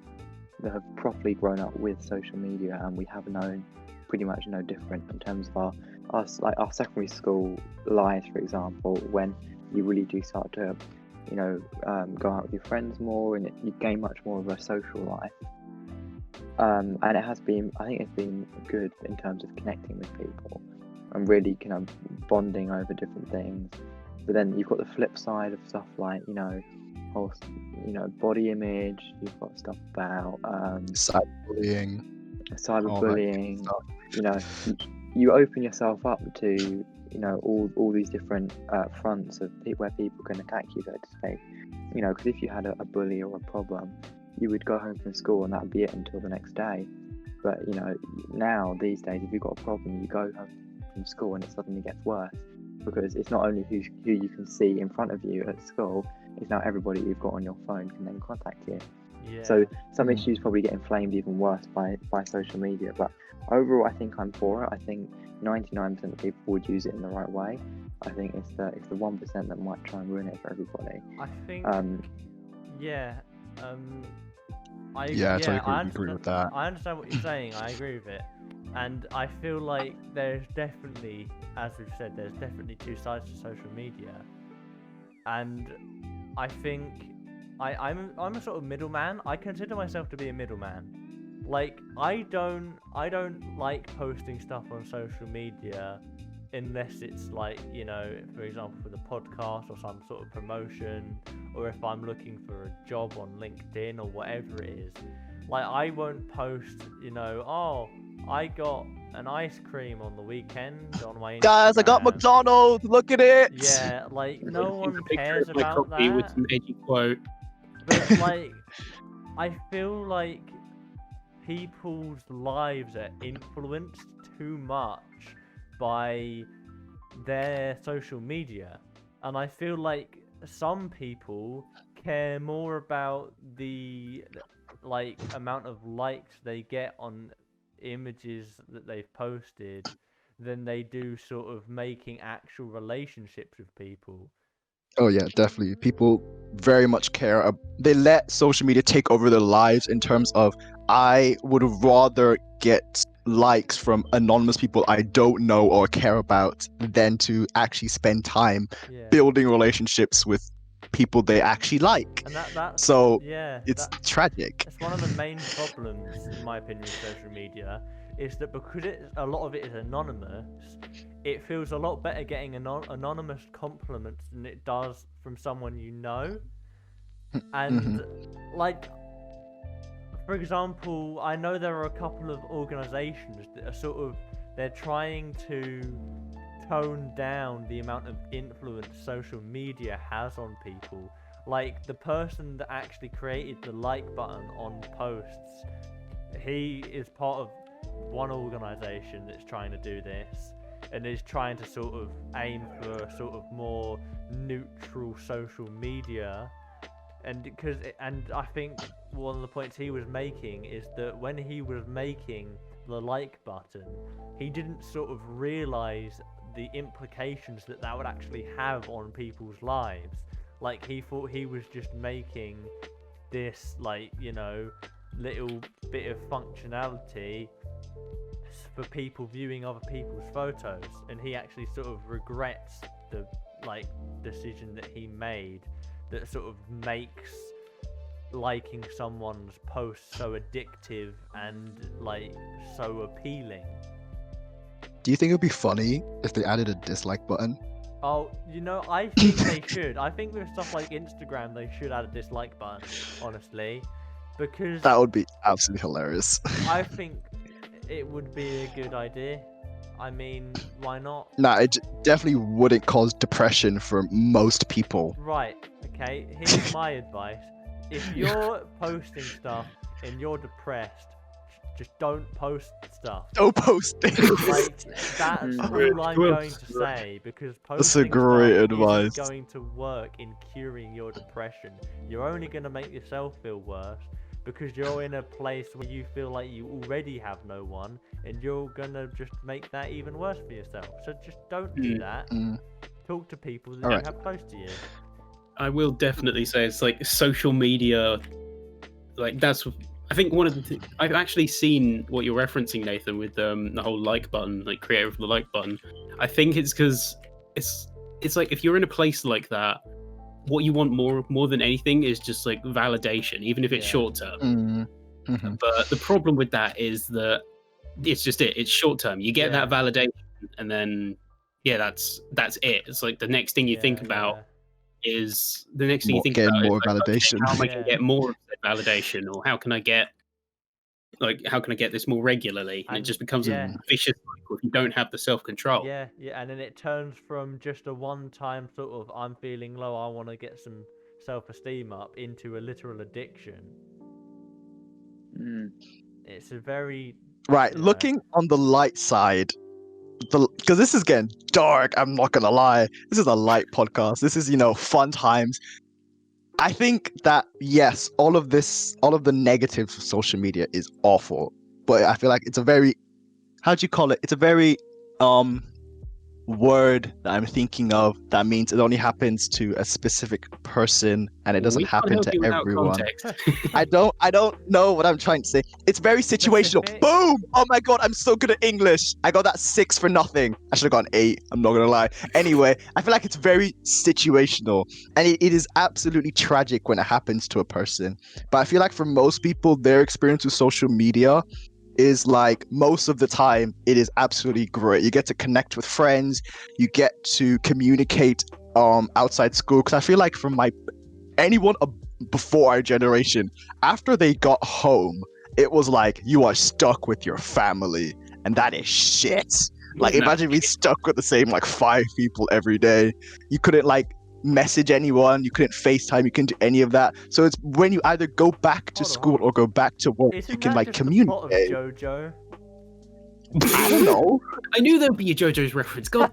that have properly grown up with social media, and we have known pretty much no different in terms of our secondary school lives, for example, when you really do start to, go out with your friends more, and you gain much more of a social life. And I think it's been good in terms of connecting with people and really kind of bonding over different things. But then you've got the flip side of stuff like, whole, body image. You've got stuff about Cyberbullying. You open yourself up to, all these different fronts of where people can attack you, so to speak. Because if you had a bully or a problem, you would go home from school and that would be it until the next day. But now these days, if you've got a problem, you go home from school and it suddenly gets worse, because it's not only who you can see in front of you at school, it's now everybody you've got on your phone can then contact you. Yeah. So some issues probably get inflamed even worse by social media. But overall, I think I'm for it. I think 99% of people would use it in the right way. I think it's the 1% that might try and ruin it for everybody. I think I totally agree with that. I understand what you're saying. I agree with it, and I feel like there's definitely, as we've said, there's definitely two sides to social media, and I think I'm a sort of middleman. I consider myself to be a middleman. Like I don't like posting stuff on social media unless it's like, for example, for the podcast or some sort of promotion, or if I'm looking for a job on LinkedIn or whatever it is. Like I won't post, oh, I got an ice cream on the weekend on my Instagram. Guys, I got McDonald's, look at it! Yeah, like no one cares about that. With some edgy quote. But like, I feel like people's lives are influenced too much by their social media, and I feel like some people care more about the amount of likes they get on images that they've posted than they do sort of making actual relationships with people. Oh yeah, definitely. People very much care. They let social media take over their lives in terms of, I would rather get likes from anonymous people I don't know or care about than to actually spend time building relationships with people they actually like. And that's it's tragic. It's one of the main problems, in my opinion, with social media, is that because a lot of it is anonymous, it feels a lot better getting anonymous compliments than it does from someone you know. And like, for example, I know there are a couple of organizations that are they're trying to tone down the amount of influence social media has on people. Like the person that actually created the like button on posts, he is part of one organization that's trying to do this and is trying to sort of aim for a sort of more neutral social media. And I think one of the points he was making is that when he was making the like button, he didn't sort of realize the implications that would actually have on people's lives. Like he thought he was just making this little bit of functionality for people viewing other people's photos, and he actually sort of regrets the decision that he made that sort of makes liking someone's post so addictive and so appealing. Do you think it would be funny if they added a dislike button? Oh, I think they should. I think with stuff like Instagram, they should add a dislike button, honestly, because that would be absolutely hilarious. I think it would be a good idea. I mean, why not? Nah, it definitely wouldn't cause depression for most people. Right, okay, here's my advice. If you're posting stuff and you're depressed, just don't post stuff. Don't post it. Like, that's all I'm going to say, because That's a posting great stuff advice. isn't going to work in curing your depression. You're only going to make yourself feel worse, because you're in a place where you feel like you already have no one, and you're gonna just make that even worse for yourself. So just don't do that. Talk to people that you have close to you. I will definitely say it's like social media, like that's. I think one of the I've actually seen what you're referencing, Nathan, with the whole like button, like creator of the like button. I think it's because it's like if you're in a place like that, what you want more than anything is just like validation, even if it's short term. But the problem with that is that it's short term. You get that validation, and then that's it. It's like the next thing you think about is the next thing you think about more is like, validation. okay, how am I going to get more of that validation, or how can I get this more regularly? And it just becomes a vicious cycle if you don't have the self-control. Yeah, and then it turns from just a one-time sort of I'm feeling low, I want to get some self-esteem up, into a literal addiction. It's a very looking on the light side, because this is getting dark, I'm not gonna lie. This is a light podcast. This is, fun times. I think that yes, all of the negatives of social media is awful, but I feel like it's a very, how do you call it? It's a very word that I'm thinking of that means it only happens to a specific person and it doesn't happen to everyone. I don't know what I'm trying to say. It's very situational. Boom! Oh my god, I'm so good at English. I got that 6 for nothing. I should have gotten 8. I'm not gonna lie. Anyway, I feel like it's very situational, and it is absolutely tragic when it happens to a person. But I feel like for most people, their experience with social media is like, most of the time it is absolutely great. You get to connect with friends, you get to communicate outside school, because I feel like from anyone before our generation, after they got home, it was like you are stuck with your family, and that is shit. Like, imagine being stuck with the same 5 people every day. You couldn't message anyone, you couldn't FaceTime, you couldn't do any of that. So it's when you either go back to school or go back to work, you can communicate. JoJo? I don't know. I knew there'd be a JoJo's reference. God.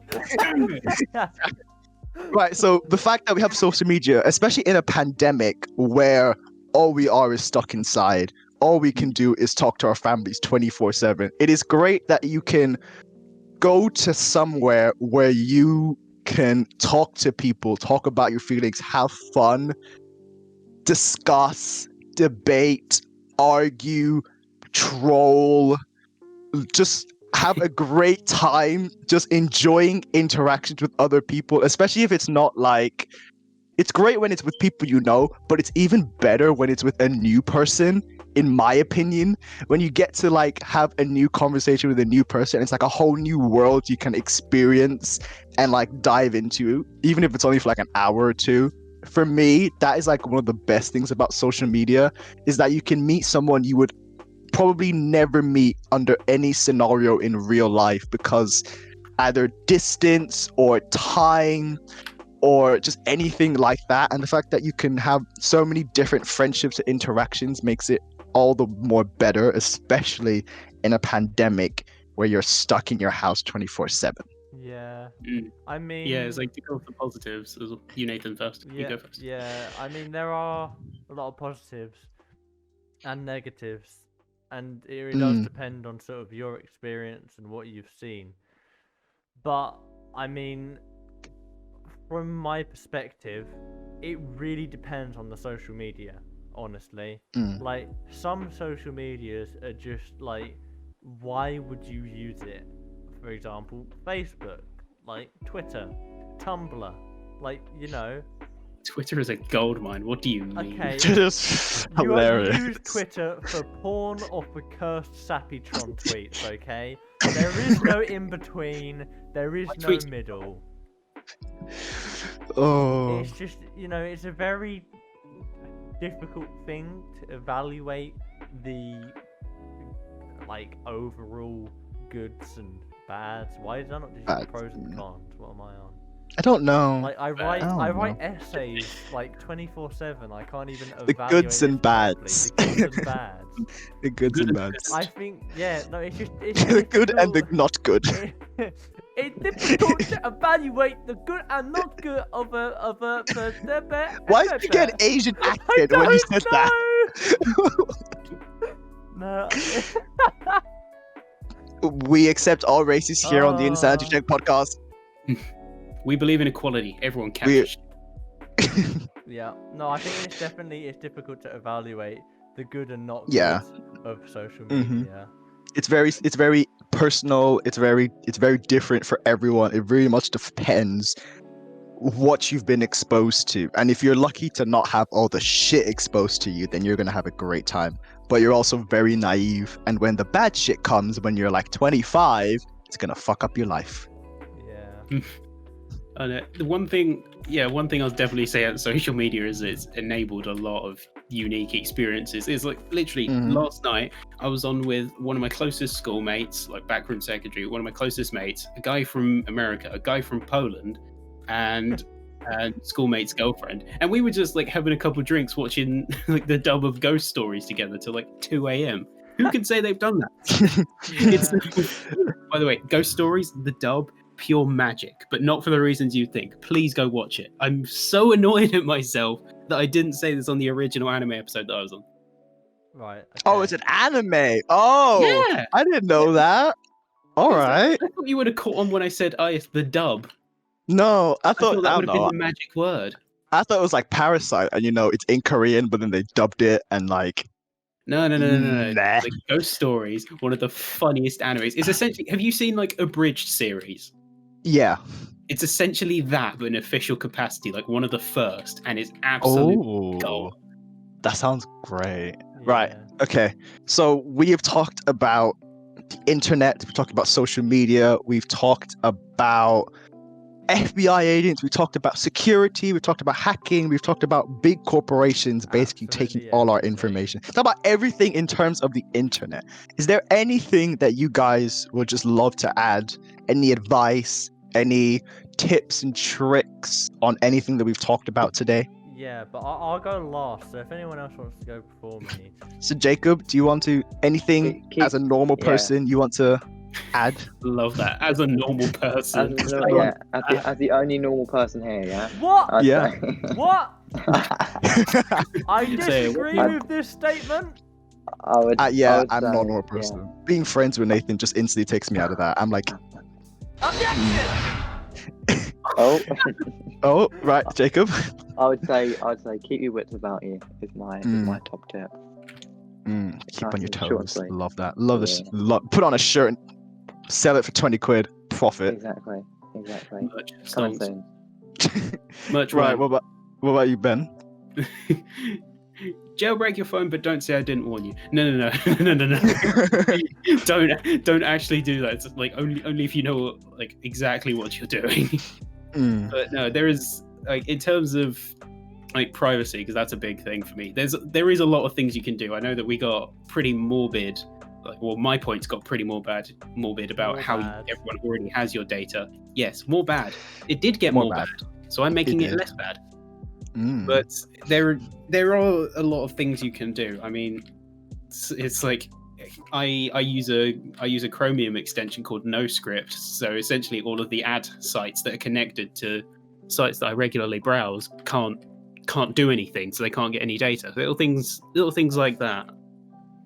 Right, so the fact that we have social media, especially in a pandemic where all we are is stuck inside, all we can do is talk to our families 24/7. It is great that you can go to somewhere where you can talk to people, talk about your feelings, have fun, discuss, debate, argue, troll, just have a great time, just enjoying interactions with other people, especially if it's not it's great when it's with people you know, but it's even better when it's with a new person, in my opinion. When you get to have a new conversation with a new person, it's like a whole new world you can experience and dive into, even if it's only for an hour or two. For me, that is one of the best things about social media, is that you can meet someone you would probably never meet under any scenario in real life, because either distance or time or just anything like that. And the fact that you can have so many different friendships and interactions makes it all the more better, especially in a pandemic where you're stuck in your house 24/7. Yeah. I mean... Yeah, it's to go for positives. You, Nathan, first. Yeah, you go first. Yeah, I mean, there are a lot of positives and negatives, and it really does depend on sort of your experience and what you've seen. But, I mean, from my perspective, it really depends on the social media, honestly. Some social medias are just why would you use it? For example, Facebook, Twitter, Tumblr, Twitter is a goldmine. What do you mean? Okay. Just hilarious. You use Twitter for porn or for cursed Sappytron tweets, okay? There is no in between. There is no middle. Oh. It's just, it's a very difficult thing to evaluate the like overall goods and bads. Why did I not do Bads, pros and cons? What am I on? I don't know. Like I don't write know. essays like 24/7. I can't even The evaluate goods and this properly. bads. The goods and bads. The goods and bads. I think no, it's just The good and the difficult- not good. It's difficult to evaluate the good and not good of a Why did you get an Asian accent when you said that? No. We accept all races here on the Insanity Oh. Check podcast. We believe in equality. Everyone We- catches. Yeah. No, I think it's difficult to evaluate the good and not Yeah. good of social Mhm. media. It's very personal. It's very different for everyone. It really much depends what you've been exposed to. And if you're lucky to not have all the shit exposed to you, then you're gonna have a great time. But you're also very naive, and when the bad shit comes when you're like 25, it's gonna fuck up your life. Yeah. And the one thing I'll definitely say on social media is it's enabled a lot of unique experiences. It's like literally Mhm. last night I was on with one of my closest schoolmates, like back from secondary, one of my closest mates, a guy from America, a guy from Poland, and schoolmate's girlfriend, and we were just like having a couple drinks watching like the dub of Ghost Stories together till like 2 a.m. Who can say they've done that? It's by the way, Ghost Stories, the dub, pure magic, but not for the reasons you think. Please go watch it. I'm so annoyed at myself that I didn't say this on the original anime episode that I was on. Right. Oh, okay. it's an anime. Oh, Yeah. I didn't know that. All right. I thought you would have caught on when I said, it's the dub. No, I I thought thought that I would don't have know. been the magic word. I thought it was like Parasite, and it's in Korean, but then they dubbed it and like. No. Nah. Like Ghost Stories, one of the funniest animes. It's essentially, have you seen like abridged series? Yeah. It's essentially that, but in official capacity, like one of the first, and it's absolute gold. That sounds great. Right. Yeah. Okay. So we have talked about the internet. We've talked about social media. We've talked about FBI agents. We talked about security. We've talked about hacking. We've talked about big corporations basically taking Absolutely all our everything. information. Talk about everything in terms of the internet. Is there anything that you guys would just love to add? Any advice? Any tips and tricks on anything that we've talked about today? Yeah, but I'll go last. So if anyone else wants to go before me, So Jacob, do you want to anything Keep- as a normal yeah. person you want to add? Love that. As a normal person. As the only normal person here, yeah. what? I'd Yeah. say- What? I Say, disagree what- with this statement. I would. I Yeah, would I'm say, not a normal person. Being friends with Nathan just instantly takes me out of that. I'm like, Oh, oh, right, Jacob. I would say keep your wits about you is my top tip. Keep on your Nice and short and toes. sweet. Love that. Love this. Yeah. Put on a shirt and sell it for 20 quid. Profit. Exactly. Merch, Coming songs, soon. merch. Right. Right. What about you, Ben? Jailbreak your phone, but don't say I didn't warn you. No. Don't actually do that. It's like only if you know like exactly what you're doing. But no, there is like in terms of like privacy, because that's a big thing for me. There is a lot of things you can do. I know that we got pretty morbid. My points got pretty morbid about More how bad. everyone already has your data. Yes, more bad. It did get More more bad. bad. So I'm making it did. less bad. But there are a lot of things you can do. I mean, it's like I use a Chromium extension called NoScript. So essentially, all of the ad sites that are connected to sites that I regularly browse can't do anything, so they can't get any data. Little things like that.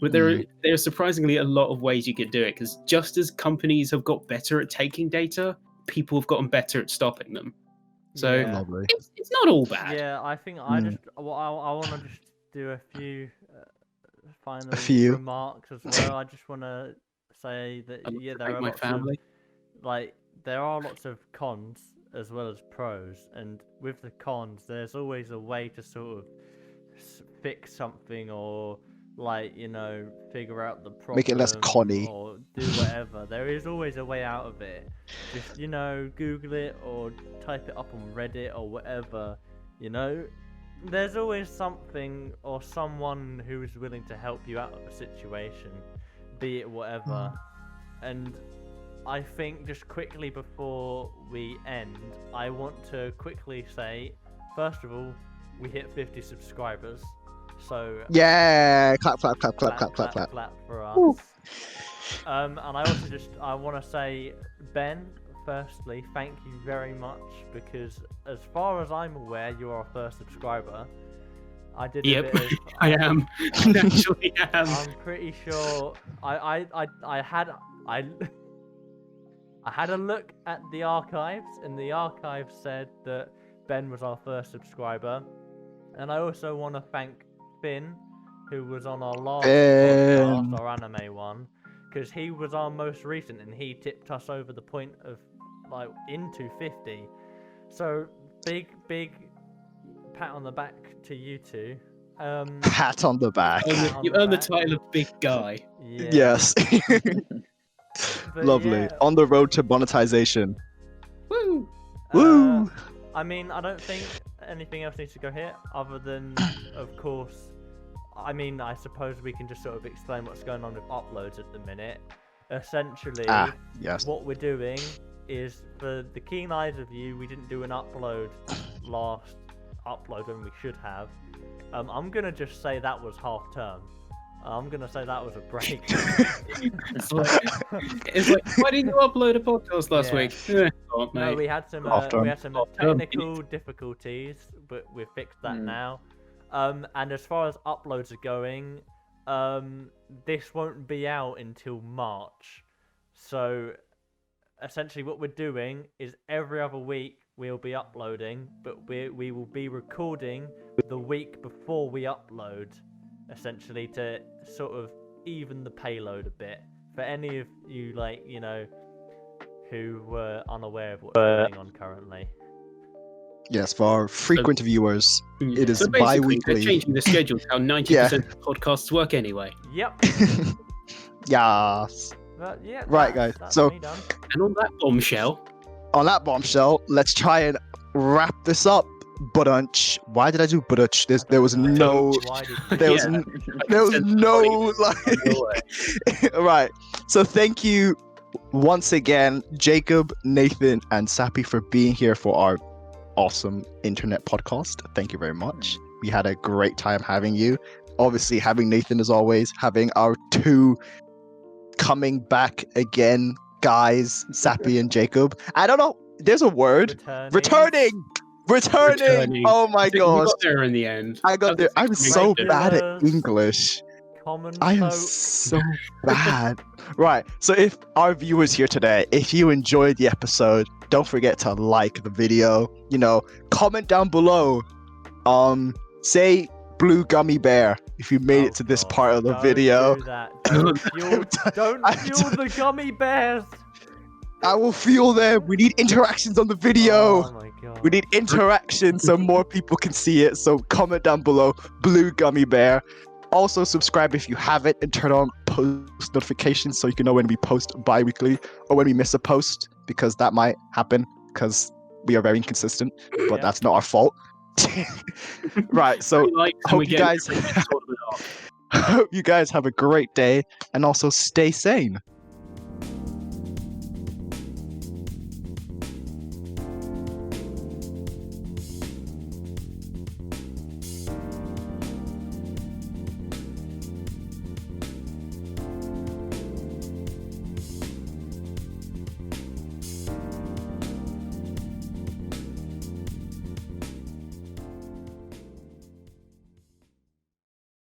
But there are surprisingly a lot of ways you could do it, because just as companies have got better at taking data, people have gotten better at stopping them. So Yeah. Lovely. it's not all bad. Yeah, I think I just I want to just do a few final few. remarks as well. I just want to say that I there protect are my lots family. of there are lots of cons as well as pros, and with the cons, there's always a way to sort of fix something or figure out the problem, Make it less conny. or do whatever. There is always a way out of it. Just Google it or type it up on Reddit or whatever. There's always something or someone who is willing to help you out of a situation. be it whatever. And I think just quickly before we end, I want to quickly say, first of all, we hit 50 subscribers. So Yeah, clap, clap, clap, clap, clap, clap, clap. clap for us. Woo. And I also I want to say, Ben, firstly, thank you very much, because as far as I'm aware, you're our first subscriber. I did a bit of, I am. Naturally am. I'm pretty sure I had a look at the archives, and the archives said that Ben was our first subscriber. And I also want to thank Finn, who was on our last podcast, our anime one, because he was our most recent, and he tipped us over the point of like into 50. So big pat on the back to you two. Pat on the back. You earned the title of big guy. Yeah. Yes. Lovely. Yeah. On the road to monetization. Woo! Woo! I mean, I don't think anything else needs to go here, other than, of course, I mean, I suppose we can just sort of explain what's going on with uploads at the minute. Essentially, Yes. what we're doing is, for the keen eyes of you, we didn't do an last upload when we should have. I'm gonna just say that was half term. I'm gonna say that was a break. It's like, why didn't you upload a podcast last Yeah. week? Oh, No, mate. we had some Half-term. technical difficulties, but we've fixed that Mm. now. And as far as uploads are going, this won't be out until March. So essentially, what we're doing is every other week we'll be uploading, but we will be recording the week before we upload, essentially to sort of even the payload a bit. For any of you, like, you know, who were unaware of what's going on currently. Yes, for our frequent viewers, it is So basically, bi-weekly. they're changing the schedule to how 90% of podcasts work anyway. Yep. Yes. But yeah. Right, that's guys, so- me done. And on that bombshell, On that bombshell, let's try and wrap this up. Budunch. Why did I do budunch? There was no. Why did you There was Yeah. there was Sense no of like. Right. So thank you once again, Jacob, Nathan, and Sappy, for being here for our awesome internet podcast. Thank you very much. We had a great time having you. Obviously, having Nathan as always, having our two coming back again guys, Sappy and Jacob. I don't know. There's a word. Returning. Oh my I think we gosh. got there in the end. I got there. I'm so bad at Regulars. English. Common I am folk. so bad. Right. So if our viewers here today, if you enjoyed the episode, don't forget to like the video. You know, comment down below. Say blue gummy bear if you made it to this God, part of the don't video. Do that. Don't fuel the gummy bears. I will fuel them. We need interactions on the video. Oh my god. We need interaction so more people can see it. So comment down below, blue gummy bear. Also subscribe if you haven't, and turn on post notifications so you can know when we post bi-weekly or when we miss a post, because that might happen because we are very inconsistent, but Yeah. that's not our fault. Right, so hope you guys hope you guys have a great day, and also stay sane.